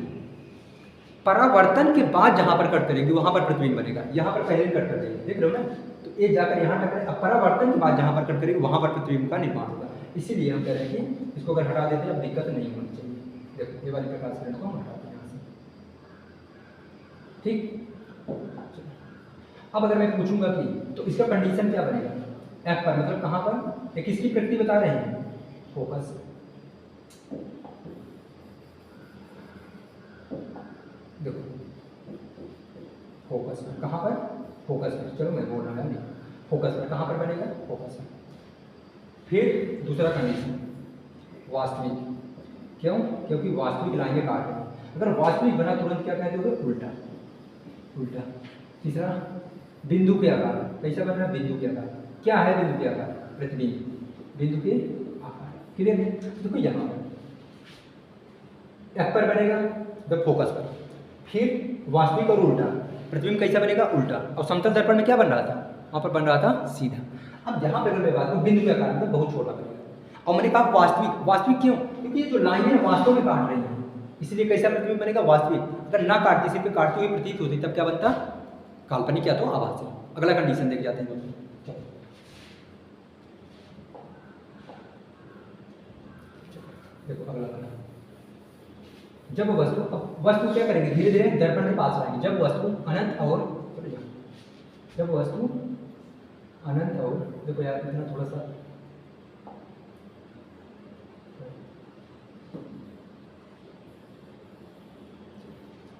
परावर्तन के बाद जहाँ पर कट करेगी वहाँ पर प्रतिबिंब बनेगा, यहाँ पर पहले कट कर रही है, देख रहे हो ना, तो ये जाकर यहाँ टकरे, अब परावर्तन के बाद जहाँ पर कट करेगी वहाँ पर प्रतिबिंब का निर्माण होगा। इसीलिए हम कह रहे हैं कि इसको अगर हटा देते हैं अब दिक्कत नहीं होनी चाहिए। देखो ये वाली प्रकाश किरण को हम हटाते हैं यहाँ से, ठीक। अब अगर मैं पूछूंगा कि तो इसका कंडीशन क्या बनेगा, एफ पर मतलब कहाँ पर, ये किसकी प्रकृति बता रहे हैं, फोकस। देखो फोकस पर, कहाँ पर, फोकस पर, चलो मैं बोल रहा हूँ फोकस पर, कहाँ पर बनेगा, फोकस पर। फिर दूसरा कंडीशन वास्तविक, क्यों, क्योंकि वास्तविक लाइनें काट रहे हैं। अगर वास्तविक बना तुरंत क्या कहते हो, उल्टा, उल्टा। तीसरा बिंदु के आकार, कैसा बन रहा है, बिंदु के आकार। क्या है बिंदु के आकार, प्रतिबिंब बिंदु के आकार, क्लियर है। देखो यहाँ पर एफ पर बनेगा द फोकस पर, फिर वास्तविक और उल्टा, प्रतिबिंब कैसा बनेगा, उल्टा। और समतल दर्पण में क्या बन रहा था, वहाँ पर बन रहा था सीधा। अब यहाँ पर अगर मैं बात करूँ बिंदु के आकार मतलब बहुत छोटा बनेगा। और मैंने कहा वास्तविक, वास्तविक क्यों, क्योंकि ये जो लाइनें हैं वास्तव में काट रही हैं, इसलिए कैसा प्रतिबिंब बनेगा, वास्तविक। अगर ना काटती, सिर्फ काटती हुई प्रतीत होती, तब क्या बनता, काल्पनिक या तो आभासी। अगला कंडीशन देख जाते हैं। देखो अगला वाला, जब वस्तु, अब वस्तु क्या करेंगे, धीरे धीरे दर्पण के पास आएंगे। जब वस्तु अनंत और, जब वस्तु अनंत और, देखो यार इतना थोड़ा सा,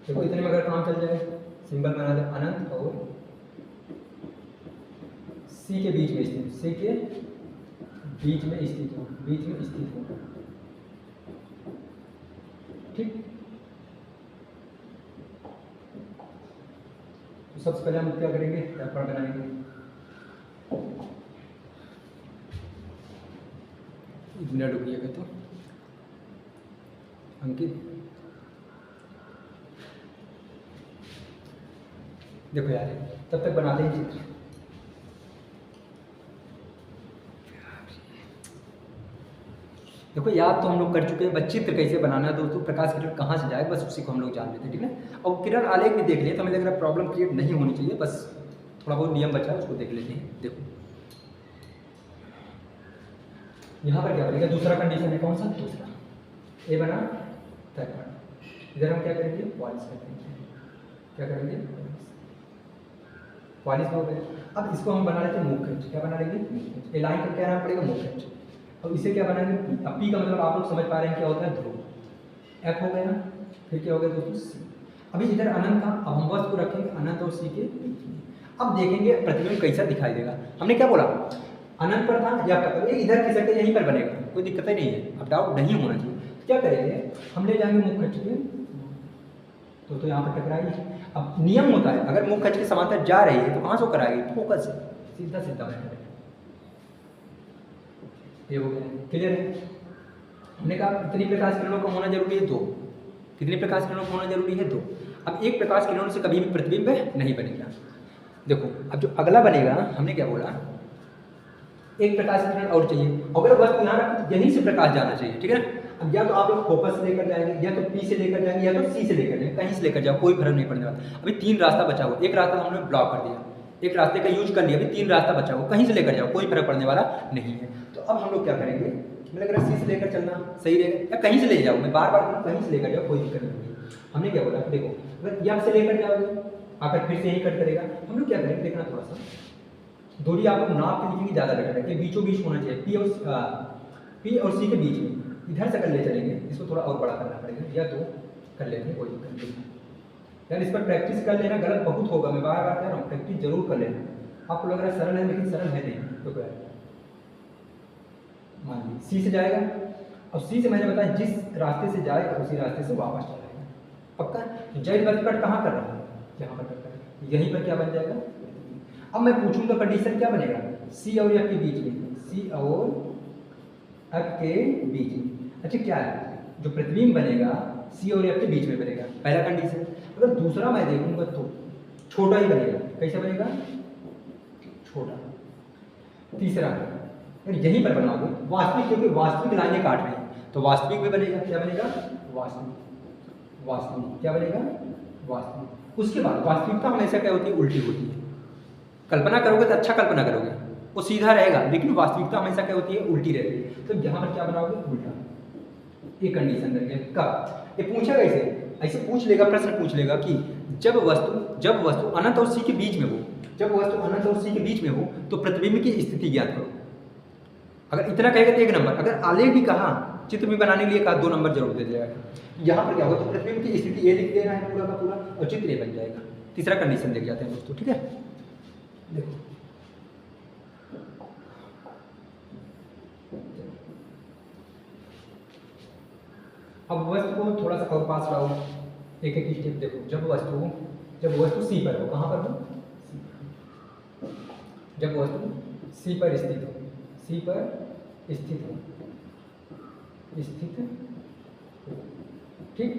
देखो इतने में अगर काम चल जाए, सिंबल बना दे, अनंत और सी के बीच में स्थित, सी के बीच में स्थित हो, बीच में स्थित हो, ठीक। तो सबसे पहले हम क्या करेंगे, दर्पण बनाएंगे। एक मिनट रुकिएगा तो अंकित, देखो यार तब तक बना देंगे चित्र। देखो याद तो हम लोग कर चुके हैं, बस चित्र कैसे बनाना है दोस्तों, प्रकाश किरण कहाँ से जाए, बस उसी को हम लोग जान लेते हैं, ठीक है। और किरण आलेख भी देख लिए तो हमें लग रहा है प्रॉब्लम क्रिएट नहीं होनी चाहिए, बस थोड़ा बहुत नियम बचा है उसको देख लेते हैं। देखो यहाँ पर क्या बनेगा, दूसरा कंडीशन है, कौन सा, दूसरा, ये बना दर्पण। इधर हम क्या करेंगे, पॉलिश करेंगे, क्या करेंगे, पॉलिश हो गए। अब इसको हम बना लेते हैं मुख खंड, क्या बना लेंगे, मुख खंड। ये लाइन का क्या नाम पड़ेगा, मुख खंड। अब इसे क्या बनाएंगे, पी। अब पी का मतलब आप लोग समझ पा रहे हैं क्या होता है, ध्रुव। एफ हो गया, फिर क्या हो गया दोस्तों, सी। अभी इधर अनंत था, अब हम वस्तु को रखेंगे अनंत और सी के बीच में। अब देखेंगे प्रतिबिंब कैसा दिखाई देगा। हमने क्या बोला, अनंत पर था या पर, ये इधर खिसक के यहीं पर बनेगा, कोई दिक्कत ही नहीं है। अब डाउट नहीं होना चाहिए। क्या करेंगे, हम ले जाएंगे मुख खंड के, तो यहाँ पर टकराएगी। अब नियम होता है, अगर मुख खंड के समांतर जा रही है तो कहाँ से कराएगी, फोकस, सीधा सीधा बैठा। ये हो गया, क्लियर है। हमने कहा कितनी प्रकाश किरणों का होना जरूरी है, दो। कितनी प्रकाश किरणों का होना जरूरी है, दो। अब एक प्रकाश किरणों से कभी भी प्रतिबिंब नहीं बनेगा। देखो अब जो अगला बनेगा, हमने क्या बोला, एक प्रकाश किरण और चाहिए। अगर वस्तु यहाँ रखें तो यहीं से प्रकाश जाना चाहिए, ठीक है ना। अब या तो आप लोग फोकस से लेकर जाएंगे, या तो पी से लेकर जाएंगे, या तो सी से लेकर जाएंगे, कहीं से लेकर जाओ, कोई फर्क नहीं पड़ने वाला। अभी 3 रास्ता बचा हुआ, एक रास्ता हमने ब्लॉक कर दिया, एक रास्ते का यूज कर लिया, अभी 3 रास्ता बचा हुआ, कहीं से लेकर जाओ, कोई फर्क पड़ने वाला नहीं है। तो अब हम लोग क्या करेंगे, मुझे लग रहा है सी से लेकर चलना सही रहेगा, या कहीं से ले जाओ, मैं बार बार कहीं से लेकर जाओ, कोई दिक्कत नहीं है। हमने क्या बोला, देखो अगर यहाँ से लेकर जाओगे आकर फिर से यही कट करेगा। हम लोग क्या करेंगे, देखना थोड़ा सा दूरी आप लोग नाप के लिखेंगे, ज़्यादा बेटर है, बीचों बीच होना चाहिए, पी और सी के बीच में। इधर से कर ले चलेंगे, इसको थोड़ा और बड़ा करना पड़ेगा, या तो कर लेंगे, कोई दिक्कत नहीं। यार इस पर प्रैक्टिस कर लेना, गलत बहुत होगा, मैं बार बार कह रहा हूँ, प्रैक्टिस जरूर कर लेना। आपको लग रहा है सरल है, लेकिन सरल है नहीं। तो क्या मान लीजिए सी से जाएगा, और सी से मैंने बताया जिस रास्ते से जाएगा उसी रास्ते से वापस चलाएगा, पक्का। तो जैद बद कट कहाँ कर रहा है, यहाँ पर कट करेगा, यहीं पर क्या बन जाएगा। अब मैं पूछूंगा कंडीशन क्या बनेगा, सी और एफ के बीच में, सी और एफ के बीच में। अच्छा क्या है, जो प्रतिबिंब बनेगा सी और एफ के बीच में बनेगा, पहला कंडीशन। अगर दूसरा मैं देखूंगा तो छोटा ही बनेगा, कैसा बनेगा, छोटा। तीसरा अगर यहीं पर बनाओगे वास्तविक, क्योंकि वास्तविक लाइनें काट रही हैं, तो वास्तविक भी बनेगा, क्या बनेगा, वास्तविक। वास्तविक क्या बनेगा, वास्तविक। उसके बाद वास्तविकता हमेशा क्या होती है, उल्टी होती है। कल्पना करोगे तो अच्छा कल्पना करोगे, वो सीधा रहेगा, लेकिन वास्तविकता हमेशा क्या होती है, उल्टी रहती है। तो यहाँ पर क्या बनाओगे, उल्टा। ये कंडीशन रहेगी। कब ये पूछेगा, ऐसे ऐसे पूछ लेगा, प्रश्न पूछ लेगा कि जब वस्तु अनंत और सी के बीच में हो, जब वस्तु अनंत और सी के बीच में हो तो प्रतिबिंब की स्थिति ज्ञात करो। अगर इतना कहेगा तो 1 नंबर, अगर आलेख भी कहा, चित्र भी बनाने के लिए कहा, 2 नंबर जरूर दे जाएगा। यहाँ पर क्या होगा, तो प्रतिबिंब की स्थिति ये लिख देना है पूरा का पूरा और चित्र ये बन जाएगा। तीसरा कंडीशन देख जाते हैं दोस्तों, ठीक है। देखो अब वस्तु को थोड़ा सा और पास लाओ, एक एक स्टेप देखो। जब वस्तु सी पर हो, कहाँ पर हो, जब वस्तु सी पर स्थित हो, सी पर स्थित हो, ठीक।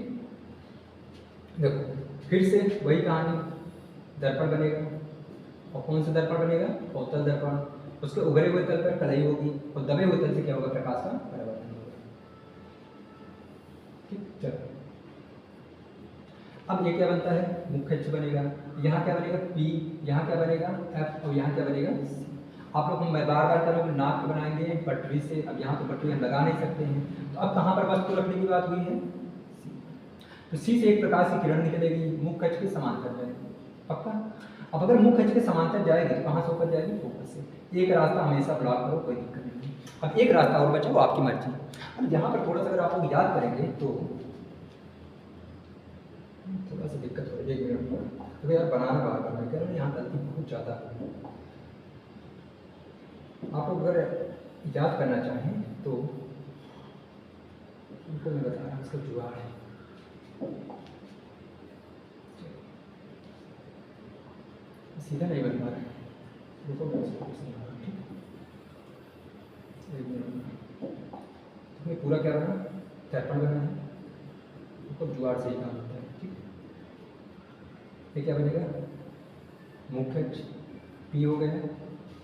देखो फिर से वही कहानी, दर्पण बनेगा और कौन सा दर्पण बनेगा, अवतल दर्पण। उसके उभरे हुए तल पर कलई होगी और दबे हुए तल से क्या होगा, प्रकाश का परावर्तन होगा, ठीक। चलो अब ये क्या बनता है, मुख्य अक्ष बनेगा। यहाँ क्या बनेगा, P, यहाँ क्या बनेगा, F और यहाँ क्या बनेगा, C। आप लोग हम बार बार कर रहे हैं, नाक बनाएंगे पटरी से। अब यहाँ तो पटरी हम लगा नहीं सकते हैं, तो अब कहाँ पर वस्तु रखने की बात हुई है, C। तो C से एक प्रकाश की किरण निकलेगी, मुख्य अक्ष के समांतर जाएगी, पक्का। अब अगर मुख्य अक्ष के समांतर जाएगी तो कहाँ से होकर जाएगी, फोकस से। एक रास्ता हमेशा ब्लॉक करो, कोई दिक्कत नहीं। अब एक रास्ता और बचा, वो आपकी मर्जी। अब यहाँ पर थोड़ा सा अगर आप लोग याद करेंगे तो थोड़ा सा दिक्कत हो रही है, 1 मिनट में। तो यार बनाना बाहर करना कह रहे हैं, यहाँ गलती बहुत ज़्यादा है। आप लोग अगर याद करना चाहें तो उनको मैं बता रहा हूँ, इसका जुगाड़ है। सीधा नहीं बन पा रहा है, रुको मैं इसको कुछ नहीं आ रहा, ठीक। 1 मिनट में पूरा क्या बना, दर्पण बना है, उनको जुगाड़ से ही काम होता है, ठीक। ये क्या बनेगा, मुख्य अक्ष P हो गया,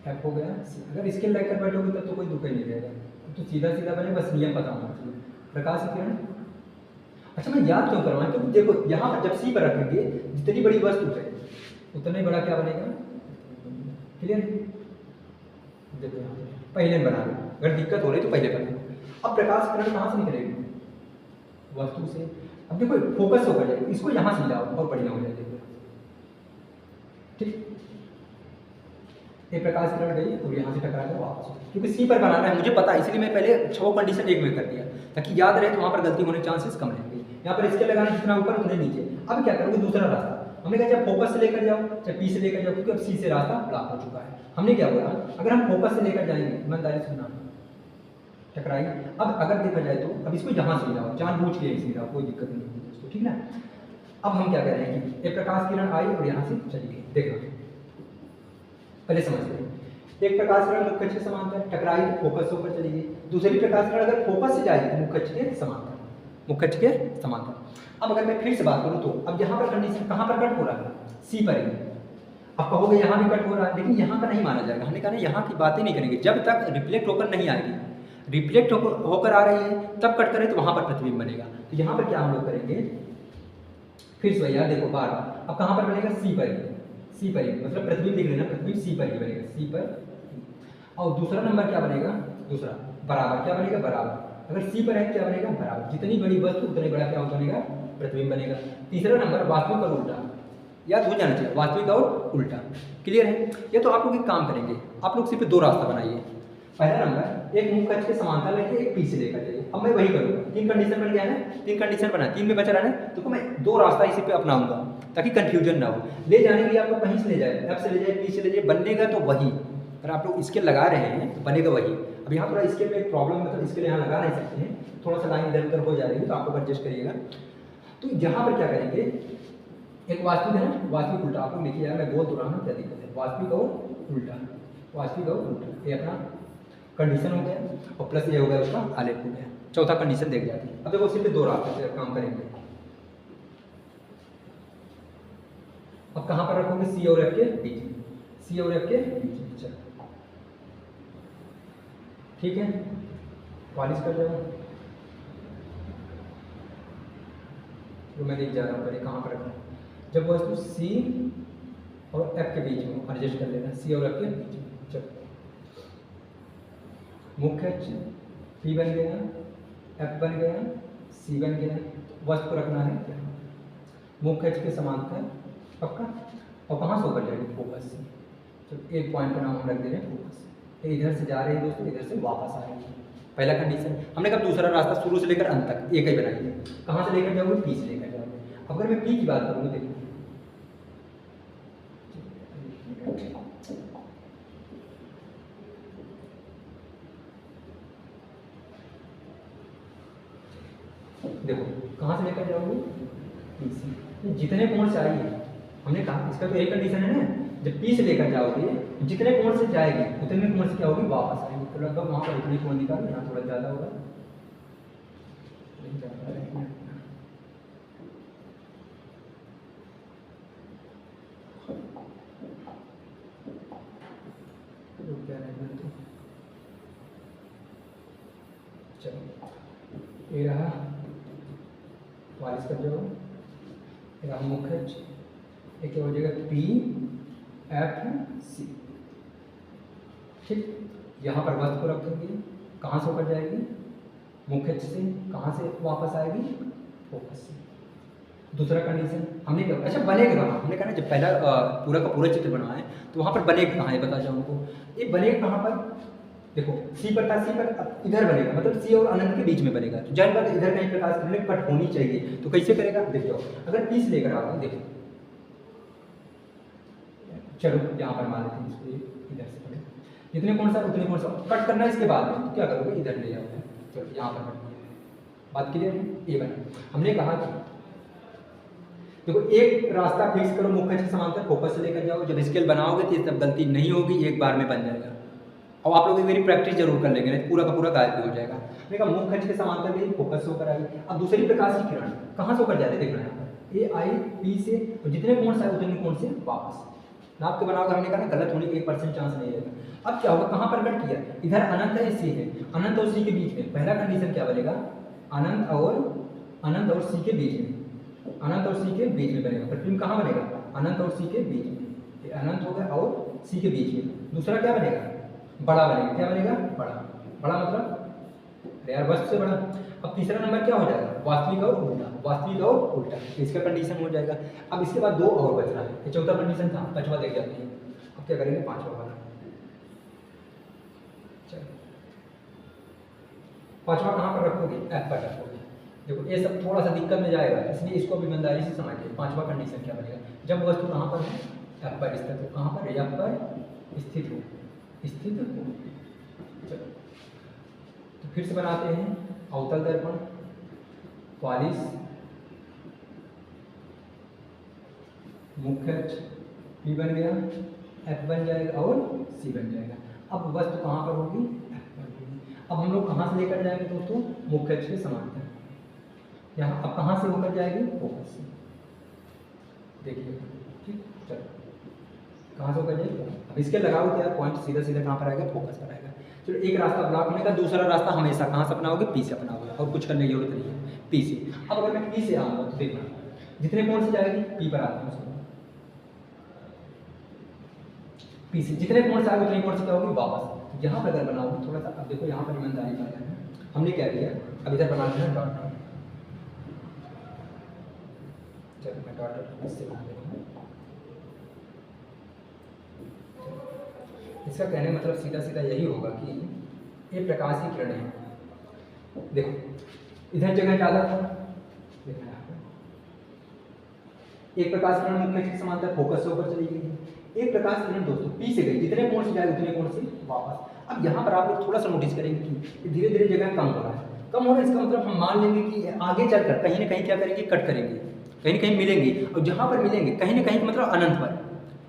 F हो गया, C। अगर इसके लेकर बैठोगे तब तो कोई दुख ही नहीं रहेगा, तो सीधा सीधा बने, बस नियम पता होना चाहिए। प्रकाश की किरण, अच्छा मैं याद क्यों करवाएं, क्योंकि देखो यहाँ पर जब C पर रखेंगे, जितनी बड़ी वस्तु है उतना ही बड़ा क्या बनेगा, क्लियर। देखो यहाँ पहले बना लो, अगर दिक्कत हो रही तो पहले बना लो। अब प्रकाश किरण कहाँ से निकलेगी, वस्तु से। अब देखो फोकस होकर जाएगा, इसको यहाँ से मिलाओ और बढ़िया हो जाएगा, ठीक। ये प्रकाश किरण गई और यहाँ से टकरा कर वापस, क्योंकि सी पर बनाना है मुझे पता है, इसलिए मैं पहले 6 कंडीशन एक में कर दिया ताकि याद रहे, तो वहाँ पर गलती होने के चांसेस कम रहेंगे। यहाँ पर इसके लगाना जितना ऊपर उतने नीचे। अब क्या करोगे, दूसरा रास्ता हमने कहा चाहे फोकस से लेकर जाओ चाहे पी से लेकर जाओ, क्योंकि अब सी से रास्ता ब्लॉक हो चुका है। हमने क्या बोला, अगर हम फोकस से लेकर जाएंगे, ईमानदारी सुनना, टकराएंगे। अब अगर देखा जाए तो अब इसको यहाँ से मिलाओ, जानबूझ के इसी मिलाओ, कोई दिक्कत नहीं होगी दोस्तों, ठीक ना। अब हम क्या करेंगे, एक प्रकाश किरण आई और यहाँ से चली गई, देखना पहले समझते हैं। एक प्रकाश किरण मुख्य अक्ष के समांतर टकराई तो फोकस होकर चली गई, दूसरी प्रकाश किरण अगर फोकस से जाएगी तो मुख्य अक्ष के समांतर, मुख्य अक्ष के समांतर। अब अगर मैं फिर से बात करूं तो अब यहाँ पर कंडीशन कहाँ पर कट हो रहा है, सी पर ही। अब कहोगे यहाँ भी कट हो रहा है, लेकिन यहाँ का नहीं माना जाएगा। हमने कहा यहाँ की बातें नहीं करेंगे जब तक रिफ्लेक्ट होकर नहीं आएगी। रिफ्लेक्ट होकर आ रही है तब कट करें तो वहाँ पर प्रतिबिंब बनेगा। तो यहाँ पर क्या हम लोग करेंगे, फिर से यार देखो बार बार, अब कहाँ पर बनेगा, सी पर ही, सी पर ही, मतलब प्रतिबिंब लिख लेना, प्रतिबिंब सी पर ही बनेगा, सी पर। और दूसरा नंबर क्या बनेगा, दूसरा बराबर, क्या बनेगा, बराबर। अगर सी पर है क्या बनेगा, बराबर। जितनी बड़ी वस्तु उतनी बड़ा क्या बनेगा, प्रतिबिंब बनेगा। तीसरा नंबर वास्तविक और उल्टा, याद हो जाना चाहिए, वास्तविक और उल्टा, क्लियर है। ये तो आप लोग एक काम करेंगे, आप लोग सिर्फ 2 रास्ता बनाइए। पहला नंबर एक मुख्य अक्ष के समांतर लेके एक पी से लेकर जाइए। अब मैं वही करूँगा, 3 कंडीशन बन गया है, 3 कंडीशन बना, 3 में बचा रहा है, तो मैं 2 रास्ता इसी पे अपनाऊंगा ताकि कंफ्यूजन ना हो। ले जाने के लिए आप लोग कहीं से ले जाए, एफ से ले जाए, पी से ले जाए, बनेगा तो वही। अगर आप लोग इसके लगा रहे हैं तो बनेगा वही। अब यहाँ थोड़ा इसके में एक प्रॉब्लम, मतलब इसके लिए यहाँ लगा नहीं सकते हैं, थोड़ा सा लाइन इधर उधर हो जाएगी, तो आप लोग एडजस्ट करिएगा। तो यहाँ पर क्या करेंगे, एक वास्तविक है ना, वास्तविक उल्टा। आप लोग लिखिए यार, मैं बोल तो रहा हूँ, क्या दिक्कत है, वास्तविक और उल्टा, वास्तविक और उल्टा। ये अपना कंडीशन हो गया और प्लस ये हो गया उसका आलेख हो गया। चौथा कंडीशन देख जाते हैं। अब देखो सिर्फ 2 रास्ते से काम करेंगे। अब कहाँ पर रखोगे, सी और एफ के बीच में, सी और एफ के बीच में। चलो ठीक है, पॉलिश कर जाओ। तो मैं देख जा रहा हूँ पहले कहाँ पर रखना। जब वस्तु सी और एफ के बीच में, एडजस्ट कर लेना, सी और एफ के बीच में। चलो मुख्य अक्ष पी बन गया, एफ बन गया, सी बन गया, वस्तु को रखना है क्या, मुख्य अक्ष के समांतर, पक्का। और कहाँ से होकर जाएगी? फोकस से। तो एक पॉइंट का नाम हम रख दे रहे हैं फोकस। ये इधर से जा रही है दोस्तों, इधर से वापस आ रही है। पहला कंडीशन हमने कहा। दूसरा रास्ता शुरू से लेकर अंत तक एक ही बनाइए। कहाँ से लेकर जाओगे? पी से लेकर जाओगे। अगर मैं पी की बात करूँगी, देखो देखो कहाँ से लेकर जाओगे? पी से। जितने कोण से आई है, हमने कहा इसका तो एक कंडीशन है ना, जब पी से लेकर जाओगे जितने कोण से जाएगी उतने कोण से क्या होगी? वापस आएगी। तो लगभग वहाँ पर उतनी कोण निकालो, यहाँ थोड़ा ज़्यादा होगा। चलो ये रहा, वारिस कर जाओ। ये रहा मुख्य अक्ष, एक हो जाएगा पी एफ सी। ठीक, यहाँ पर वस्तु को रखेंगे। कहाँ से होकर जाएगी? मुख्य अक्ष से। कहाँ से वापस आएगी? फोकस से। दूसरा कंडीशन हमने क्या, अच्छा बनेगा कहाँ? हमने कहा ना जब पहला पूरा का पूरा चित्र बना है तो वहाँ पर बनेगा कहाँ है बता जाओ हमको। ये बनेगा कहाँ पर? देखो सी पर था, सी पर इधर बनेगा, मतलब सी और अनंत के बीच में बनेगा। तो जाहिर बात इधर कहीं प्रकाश किरणें कट होनी चाहिए। तो कैसे करेगा? देख जाओ, अगर पी से लेकर आओगे, देखो चलो यहाँ पर मान लेते हैं इसको, इधर से पड़े जितने कौन सा उतने कौन सा कट करना है। इसके बाद में तो क्या करोगे? इधर ले जाओगे। चलो यहाँ पर कट किया, बात क्लियर है? ये बना। हमने कहा कि देखो एक रास्ता फिक्स करो, मुख्य अक्ष समांतर फोकस से लेकर जाओ। जब स्केल बनाओगे तो तब गलती नहीं होगी, एक बार में बन जाएगा। और आप लोग एक मेरी प्रैक्टिस जरूर कर लेंगे, नहीं पूरा का पूरा गायब हो जाएगा। मैंने कहा मुख्य अक्ष के समांतर में फोकस से होकर आएगी। अब दूसरी प्रकाश की किरण कहाँ से होकर जा रही है? देखना यहाँ पर ए आई पी से, और जितने कोण से आए उतने कोण से वापस। नाप के बनाओगे, हमने कहा ना गलत होने 1% चांस नहीं रहेगा। अब क्या होगा? कहाँ पर कट किया? इधर अनंत है, सी है। अनंत और सी के बीच में पहला कंडीशन क्या बनेगा? अनंत और सी के बीच में, अनंत और सी के बीच में बनेगा। प्रतिबिंब कहाँ बनेगा? अनंत और सी के बीच में। ये अनंत हो गया और सी के बीच में। दूसरा क्या बनेगा? बड़ा बनेगा। क्या बनेगा? बड़ा। बड़ा मतलब अरे यार वस्तु से बड़ा। अब तीसरा नंबर क्या हो जाएगा? वास्तविक और उल्टा। वास्तविक और उल्टा, इसका कंडीशन हो जाएगा। अब इसके बाद दो और बच रहा है। ये चौथा कंडीशन था, पांचवा देख जाते हैं। अब क्या करेंगे? पांचवा वाला। चलो पांचवा कहाँ पर रखोगे? एफ पर रखोगे। देखो ये सब थोड़ा सा दिक्कत में जाएगा, इसलिए इसको भी ईमानदारी से समझिए। पांचवा कंडीशन क्या बनेगा? जब वस्तु कहाँ पर है? एफ पर स्थित हो। कहाँ पर? एफ पर स्थित हो, स्थित हो। चलो तो फिर से बनाते हैं। अवतल दर्पण, वालिस, मुख्य अक्ष पी बन गया, एफ बन जाएगा और सी बन जाएगा। अब वस्तु कहाँ पर होगी? एफ पर होगी। अब हम लोग कहाँ से लेकर जाएंगे दोस्तों? मुख्य अक्ष के समांतर। यहाँ अब कहाँ से होकर जाएगी? फोकस से। देखिए ठीक, चलो कहाँ से होकर जाएगी? अब इसके लगाओ तो यार पॉइंट सीधा सीधा कहाँ पर आएगा? फोकस पर आएगा। चलो एक रास्ता ब्लॉक होने का, दूसरा रास्ता हमेशा कहाँ से अपनाओगे? पी से अपनाओगे, और कुछ करने की जरूरत नहीं है। पी से। अब अगर मैं पी से आऊँगा तो देखना जितने कोण से जाएगी, पी पर आते हैं उसको, पी से जितने कोण से आएगी उतने कोण से क्या होगी? वापस। यहाँ पर अगर बनाओगे थोड़ा सा, अब देखो यहाँ पर ईमानदारी का है, हमने क्या किया? अब इधर बनाते हैं डॉट डॉट। चलो मैं डॉट डॉट इससे बना देता हूँ। इसका कहने मतलब सीधा सीधा यही होगा कि ये प्रकाश की किरणें हैं। देखो इधर जगह ज़्यादा था, देखना एक प्रकाश किरण मुख्य अक्ष के समांतर फोकस से होकर चली गई है। एक प्रकाश किरण दोस्तों पी से गई, जितने कोण से जाए उतने कोण से वापस। अब यहाँ पर आप लोग थोड़ा सा नोटिस करेंगे कि धीरे धीरे जगह कम हो रहा है। कम हो रहा है इसका मतलब हम मान लेंगे कि आगे चलकर कहीं ना कहीं क्या करेंगे? कट करेंगे, कहीं ना कहीं मिलेंगे। और जहाँ पर मिलेंगे कहीं ना कहीं मतलब अनंत पर,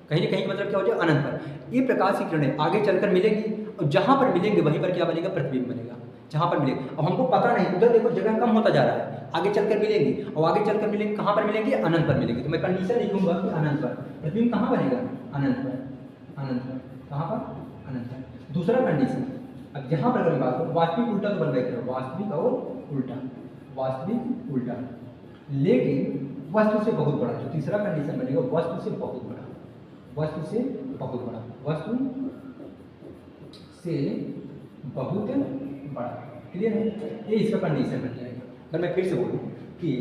कहीं ना कहीं मतलब क्या हो जाए? अनंत पर। ये प्रकाश की किरणें आगे चलकर मिलेंगी, और जहाँ पर मिलेंगे वहीं पर क्या बनेगा? प्रतिबिंब बनेगा। जहाँ पर मिलेंगे, अब हमको पता नहीं, उधर देखो जगह कम होता जा रहा है, आगे चलकर मिलेंगे, और आगे चलकर मिलेंगे कहाँ पर मिलेंगे? अनंत पर मिलेंगे। तो मैं कंडीशन लिखूंगा कि अनंत पर। प्रतिबिंब कहाँ बनेगा? अनंत पर। अनंत पर कहाँ पर? अनंत पर। दूसरा कंडीशन, अब यहाँ पर अगर बात करूँ, वास्तविक उल्टा तो बन गया, वास्तविक और उल्टा, वास्तविक उल्टा, लेकिन वस्तु से बहुत बड़ा। जो तीसरा कंडीशन बनेगा वस्तु से बहुत बड़ा, वस्तु से बहुत बड़ा, वस्तु से बहुत बड़ा। क्लियर है? ये इसका कंडीशन बन जाएगा। अगर मैं फिर से बोलूँ कि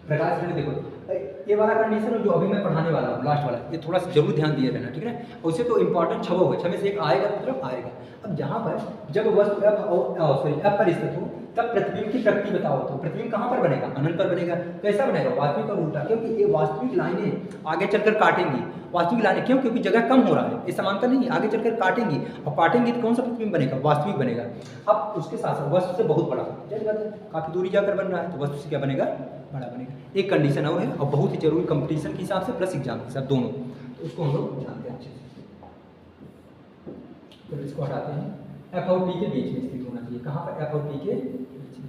प्रकाश किरण देखो ये वाला कंडीशन है जो अभी मैं पढ़ाने वाला हूँ, लास्ट वाला, ये थोड़ा सा जरूर ध्यान दिए रहना, ठीक है ना। और उससे तो इंपॉर्टेंट छवा हुआ, छवे से एक आएगा तो तरफ आएगा। अब जहाँ पर जब वस्तु एफ पर स्थित हो तब प्रतिबिंब की प्रकृति बताओ, तो प्रतिबिंब कहाँ पर बनेगा, अनंत पर बनेगा। कैसा बनेगा, वास्तविक और उल्टा, क्योंकि ये वास्तविक लाइनें आगे चलकर काटेंगी। वास्तविक लाइनें क्यों, क्योंकि जगह कम हो रहा है, ये समांतर नहीं, आगे चलकर काटेंगी, और काटेंगी तो कौन सा प्रतिबिंब बनेगा, वास्तविक बनेगा। अब उसके साथ साथ वस्तु से बहुत बड़ा, काफी दूरी जाकर बन रहा है तो वस्तु से क्या बनेगा, बड़ा बनेगा। एक कंडीशन और है, और बहुत ही जरूरी कंपटीशन के हिसाब से प्लस एग्जाम के हिसाब दोनों, तो उसको हम लोग जानते हैं अच्छे से। तो इसको हटाते हैं, एफ और पी के बीच में स्थित होना चाहिए। कहाँ पर, एफ और पी के बीच में।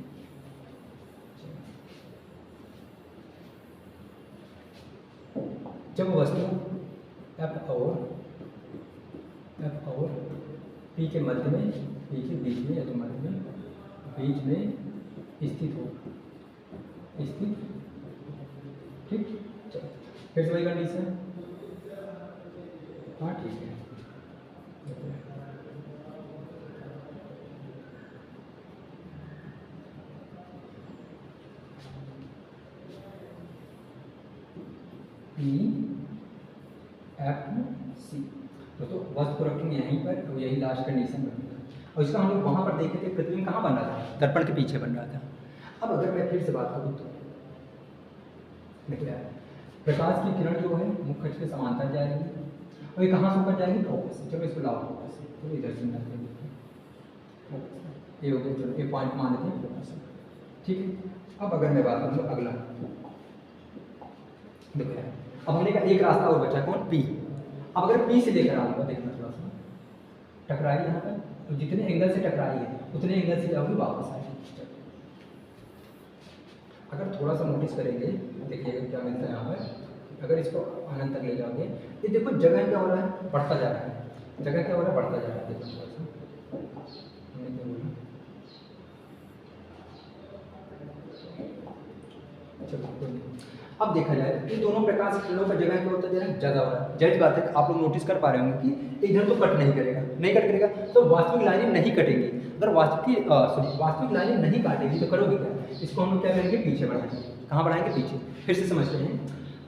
जब वस्तु एफ और पी के मध्य में, पी के बीच में या तो मध्य में, बीच में स्थित हो, स्थित, ठीक। चलो फिर से वही कंडीशन, हाँ ठीक है। पी एफ सी, दोस्तों वस्तु रखेंगे यहीं पर, तो यही लास्ट कंडीशन बनेगा। और इसका हम लोग वहाँ पर देखे थे, प्रतिबिंब कहाँ बन रहा था, दर्पण के पीछे बन रहा था। अब अगर मैं फिर से बात करूँ तो देखिए, प्रकाश की किरण जो है मुख्य अक्ष के समांतर जाएगी, और ये कहाँ से ऊपर जाएगी, फोकस से। चलो इसको लाओ फोकस से, तो इधर से मिलाते हैं, ये हो गया, चलो ये पॉइंट मान लेते हैं फोकस, ठीक है। अब अगर मैं बात करूँ अगला, देखो अब हमने कहा एक रास्ता और बचा, कौन, पी। अब अगर पी से लेकर आऊँगा, देखना थोड़ा सा टकराई यहाँ पर, तो जितने एंगल से टकराई है उतने एंगल से जाओगी वापस आएगी। अगर थोड़ा सा नोटिस करेंगे, देखिएगा क्या मिलता है यहाँ पर। अगर इसको अनंत तक ले जाओगे, ये देखो जगह क्या हो रहा है, बढ़ता जा रहा है, जगह क्या हो रहा है, बढ़ता जा रहा है। देखो थोड़ा सा हमने क्या बोला, चलो अब देखा जाए ये दोनों प्रकाश किरणों का जगह क्या होता जा रहा है, ज़्यादा हो रहा है। जाहिर बात है कि आप लोग नोटिस कर पा रहे होंगे कि इधर तो कट नहीं करेगा, नहीं कट करेगा तो वास्तविक लाइनें नहीं कटेंगी। अगर वास्तविक लाइनें नहीं काटेगी तो करोगे क्या, इसको हम लोग क्या करेंगे, पीछे बढ़ाएंगे। कहाँ बढ़ाएंगे, पीछे। फिर से समझते हैं,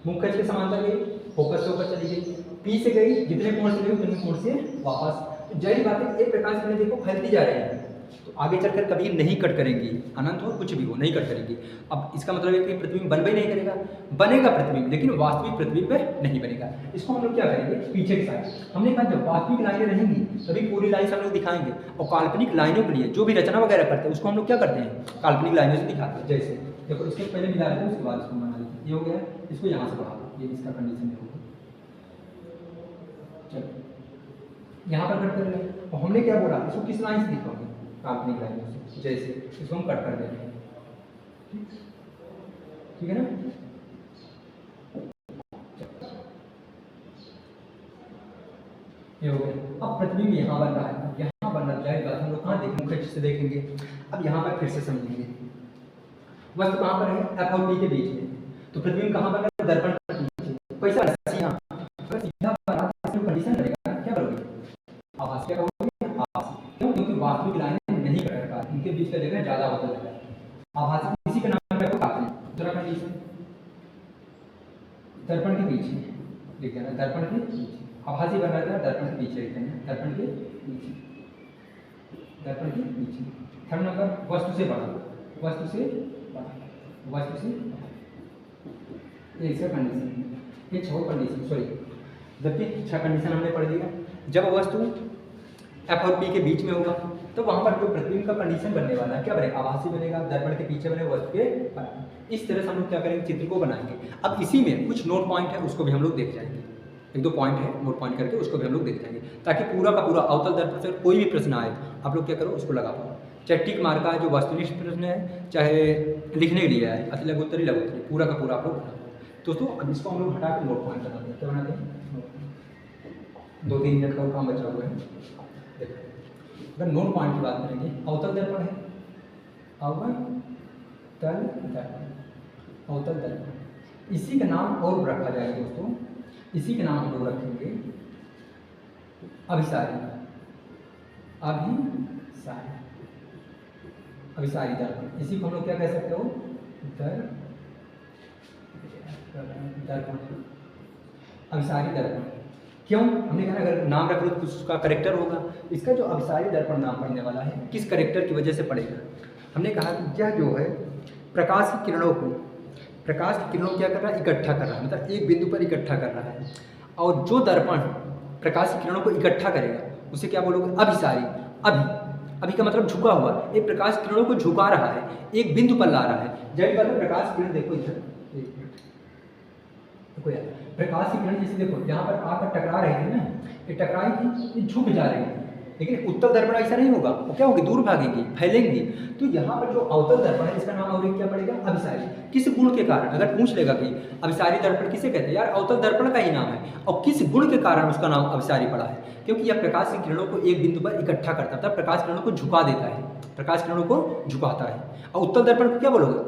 मुख्य अक्ष के समांतर गई, फोकस से ऊपर चली गई, पी से गई, जितने कोण से गई उतने कोण से वापस। तो जाहिर बात है एक प्रकाश किरणें देखो फैलती जा रही है, तो आगे चलकर कभी नहीं कट करेंगी, अनंत हो कुछ भी हो नहीं कट करेंगी। अब इसका मतलब है कि प्रतिबिंब बन भी नहीं करेगा, बनेगा प्रतिबिंब लेकिन वास्तविक प्रतिबिंब नहीं बनेगा। इसको हम लोग क्या करेंगे, पीछे के साइड। हमने कहा जब वास्तविक लाइनें रहेंगी तभी पूरी लाइन हम लोग दिखाएंगे, और काल्पनिक लाइनों के लिए जो भी रचना वगैरह करते हैं उसको हम लोग क्या करते हैं, काल्पनिक लाइनों से दिखाते हैं। जैसे देखो इसके पहले मिला लेते हैं, उसके बाद इसको बना लेते हैं। ये हो गया, इसको यहाँ से बढ़ा दो, ये इसका कंडीशन होगा। चलो यहाँ पर कट कर लें, और हमने क्या बोला, इसको किस लाइन से दिखाओगे, काल्पनिक लाइनों से। जैसे इसको हम कट कर देंगे, ठीक है ना। ये हो गया। अब प्रतिबिंब यहाँ बन रहा है, यहाँ बन रहा है, हम लोग कहाँ देखेंगे, मुख्य अक्ष से देखेंगे। अब यहाँ पर फिर से समझेंगे, वस्तु कहाँ पर है, एफ और पी के बीच में, तो प्रतिबिंब कहाँ बन रहा है, दर्पण के पीछे। पैसा यहाँ सीधा कंडीशन रहेगा, क्या करोगे, आभास क्या करोगे, आभास। क्यों, क्योंकि वास्तविक लाइनें नहीं कट रहा, इनके बीच का जगह ज्यादा होता है। आभासी इसी के नाम पे काटने, दूसरा कंडीशन दर्पण के पीछे लिख देना, दर्पण के पीछे। आभासी बन रहा था, दर्पण के पीछे लिख देना, दर्पण के पीछे, दर्पण के पीछे। थर्ड नंबर, वस्तु से बड़ा, वस्तु से बड़ा, वस्तु से बड़ा। ये इसका कंडीशन है, ये 6 कंडीशन, सॉरी जबकि 6 कंडीशन हमने पढ़ दिया। जब वस्तु एफ और पी के बीच में होगा तो वहां पर जो प्रतिबिंब का कंडीशन बनने वाला है क्या बनेगा, आभासी बनेगा, दर्पण के पीछे बनेगा, वस्तु के पर। इस तरह से हम लोग क्या करेंगे, चित्र को बनाएंगे। अब इसी में कुछ नोट पॉइंट है, उसको भी हम लोग देख जाएंगे। 1-2 पॉइंट है, नोट पॉइंट करके उसको भी हम लोग देख जाएंगे, ताकि पूरा का पूरा अवतल दर्पण से कोई भी प्रश्न आए आप लोग क्या करो, उसको लगा पाओ। चाहे टिक मार का है जो वस्तुनिष्ठ प्रश्न है, चाहे लिखने के लिए है, अति लघुत्तरी लघुत्तरी, पूरा का पूरा आप लोग बना। दोस्तों अब इसको हम लोग हटा के नोट पॉइंट बनाते हैं। क्या बनाते हैं, 2-3 मिनट का काम बचा हुआ है। देखो अगर नोट पॉइंट की बात करेंगे, अवतल दर्पण है, अवतल दर्पण, अवतल दर्पण, इसी का नाम और रखा जाएगा दोस्तों, इसी के नाम हम लोग रखेंगे अभिसारी, अभिसारी, अभिसारी दर्पण। इसी को हम लोग क्या कह सकते हो, दर्पण, अभिसारी दर्पण। क्यों हमने कहा अगर नाम रख लो तो उसका करेक्टर होगा। इसका जो अभिसारी दर्पण नाम पड़ने वाला है किस करेक्टर की वजह से पड़ेगा? हमने कहा कि यह जो है प्रकाश की किरणों को, प्रकाश की किरणों क्या कर रहा है, इकट्ठा कर रहा है, मतलब एक बिंदु पर इकट्ठा कर रहा है। और जो दर्पण प्रकाश की किरणों को इकट्ठा करेगा उसे क्या बोलोगे? अभिसारी। अभी का मतलब झुका हुआ, एक प्रकाश की किरणों को झुका रहा है, एक बिंदु पर ला रहा है। जैसे बात है प्रकाश की किरण, देखो इधर, देखो यार, प्रकाश की किरण जैसे देखो यहाँ पर आकर टकरा रही थी ना, ये टकराई थी, ये झुक जा रही है। लेकिन उत्तल दर्पण ऐसा नहीं होगा, वो क्या होगी? दूर भागेंगी, फैलेंगी। तो यहाँ पर जो अवतल दर्पण है इसका नाम और क्या पड़ेगा? अभिसारी। किस गुण के कारण? अगर पूछ लेगा कि अभिसारी दर्पण किसे कहते हैं, यार अवतल दर्पण का ही नाम है। और किस गुण के कारण उसका नाम अभिसारी पड़ा है? क्योंकि यह प्रकाश की किरणों को एक बिंदु पर इकट्ठा करता है, प्रकाश किरणों को झुका देता है, प्रकाश किरणों को झुकाता है। और उत्तल दर्पण को क्या बोलोगे?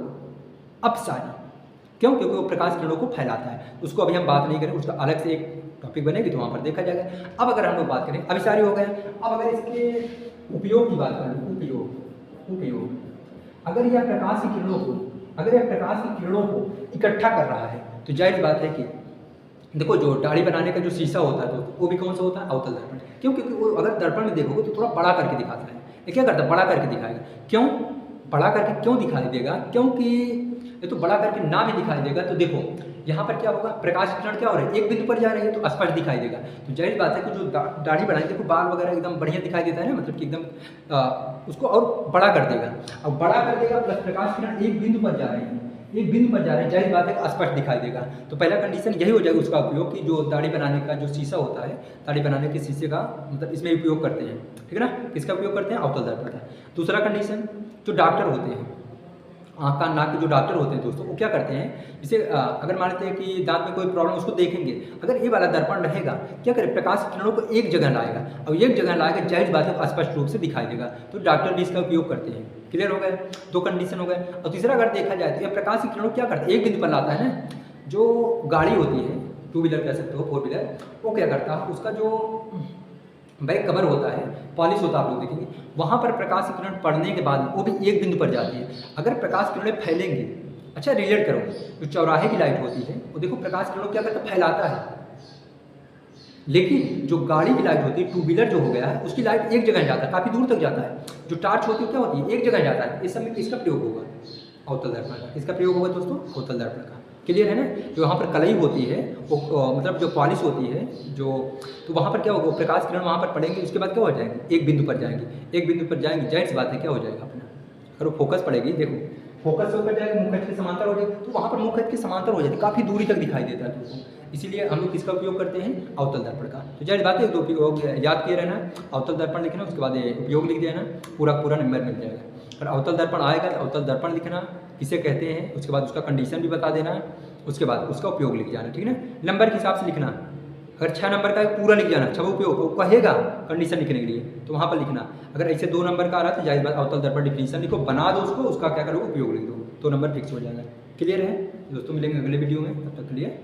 अपसारी। क्यों? क्योंकि वो प्रकाश किरणों को फैलाता है। उसको अभी हम बात नहीं करें, उसका अलग से एक टॉपिक बनेगी तो वहाँ पर देखा जाएगा। अब अगर हम लोग बात करें, अभिसारी हो गया। अब अगर इसके उपयोग की बात करें, उपयोग, अगर यह प्रकाश की किरणों को इकट्ठा कर रहा है तो जाहिर बात है कि देखो जो दाढ़ी बनाने का जो शीशा होता है तो वो भी कौन सा होता है? अवतल दर्पण। क्यों? क्योंकि वो अगर दर्पण में देखोगे तो थोड़ा बड़ा करके दिखाता है। ये क्या करता है? बड़ा करके दिखाएगा। क्यों बड़ा करके क्यों दिखाई देगा? क्योंकि ये तो बड़ा करके ना भी दिखाई देगा तो देखो यहाँ पर क्या होगा? प्रकाश की किरण क्या हो रही है? एक बिंदु पर जा रही है तो स्पष्ट दिखाई देगा। तो जाहिर बात है कि जो दाढ़ी बनाएंगे देखो बाल वगैरह एकदम बढ़िया दिखाई देता है ना, मतलब कि एकदम उसको और बड़ा कर देगा। अब बड़ा कर देगा प्लस प्रकाश की किरण एक बिंदु पर जा रही है, जाहिर बात है कि स्पष्ट दिखाई देगा। तो पहला कंडीशन यही हो जाएगा उसका उपयोग, कि जो दाढ़ी बनाने का जो शीशा होता है, दाढ़ी बनाने के शीशे का मतलब इसमें उपयोग करते हैं, ठीक है ना? किसका उपयोग करते हैं? अवतल दर्पण का। दूसरा कंडीशन, जो डॉक्टर होते हैं, आँख कान नाक के जो डॉक्टर होते हैं दोस्तों, वो क्या करते हैं, जैसे अगर मानते हैं कि दांत में कोई प्रॉब्लम, उसको देखेंगे, अगर ये वाला दर्पण रहेगा क्या करे? प्रकाश की किरणों को एक जगह लाएगा, और एक जगह लाएगा जाहिर बात है स्पष्ट रूप से दिखाई देगा। तो डॉक्टर भी इसका उपयोग करते हैं। क्लियर हो गए? दो कंडीशन हो गए। और तीसरा अगर देखा जाए तो ये प्रकाश की किरणों क्या करते हैं? एक बिंदु पर लाता है ना। जो गाड़ी होती है, टू व्हीलर कह सकते हो, फोर व्हीलर, वो क्या करता है? उसका जो बैक कवर होता है, पॉलिश होता है, आप लोग देखेंगे वहाँ पर प्रकाश की किरण पड़ने के बाद वो भी एक बिंदु पर जाती है। अगर प्रकाश किरणें फैलेंगी, अच्छा रिलेट करो, जो चौराहे की लाइट होती है वो देखो प्रकाश किरणों क्या करता है? फैलाता है। लेकिन जो गाड़ी की लाइट होती है, टू व्हीलर जो हो गया है, उसकी लाइट एक जगह जाता है, काफ़ी दूर तक जाता है। जो टार्च होती है क्या होती है? एक जगह जाता है। इस समय इसका प्रयोग होगा अवतल दर्पण का। इसका प्रयोग होगा दोस्तों अवतल दर्पण का। क्लियर है ना? जो वहाँ पर कलई होती है वो मतलब जो पॉलिश होती है जो, तो वहाँ पर क्या होगा? प्रकाश किरण वहाँ पर पड़ेंगे, उसके बाद क्या हो जाएंगे? एक बिंदु पर जाएंगे, एक बिंदु पर जाएंगे, जाहिर सी बात है क्या हो जाएगा अपना, अगर वो फोकस पड़ेगी, देखो फोकस होकर जाएगा, मुखच के समांतर हो जाएगी, तो वहाँ पर मुखच के समांतर हो जाती है, काफ़ी दूरी तक दिखाई देता है दोस्तों। इसीलिए हम लोग किसका उपयोग करते हैं? अवतल दर्पण का। तो जाहिर बात है तो उपयोग याद किए रहना, अवतल दर्पण लिखना, उसके बाद उपयोग लिख देना, पूरा नंबर मिल जाएगा। और अवतल दर्पण आएगा तो अवतल दर्पण लिखना किसे कहते हैं, उसके बाद उसका कंडीशन भी बता देना, उसके बाद उसका उपयोग लिख जाना, ठीक है ना? नंबर के हिसाब से लिखना। अगर 6 नंबर का पूरा लिख जाना, 6 उपयोग वो कहेगा कंडीशन लिखने के लिए, तो वहाँ पर लिखना। अगर ऐसे 2 नंबर का आ रहा है तो जाहिर बात अवतल दर्पण डिफिनीशन लिखो, बना दो उसको, उसका क्या करो? उपयोग लिख दो, तो नंबर फिक्स हो जाएगा। क्लियर है दोस्तों? मिलेंगे अगले वीडियो में, तब तक के लिए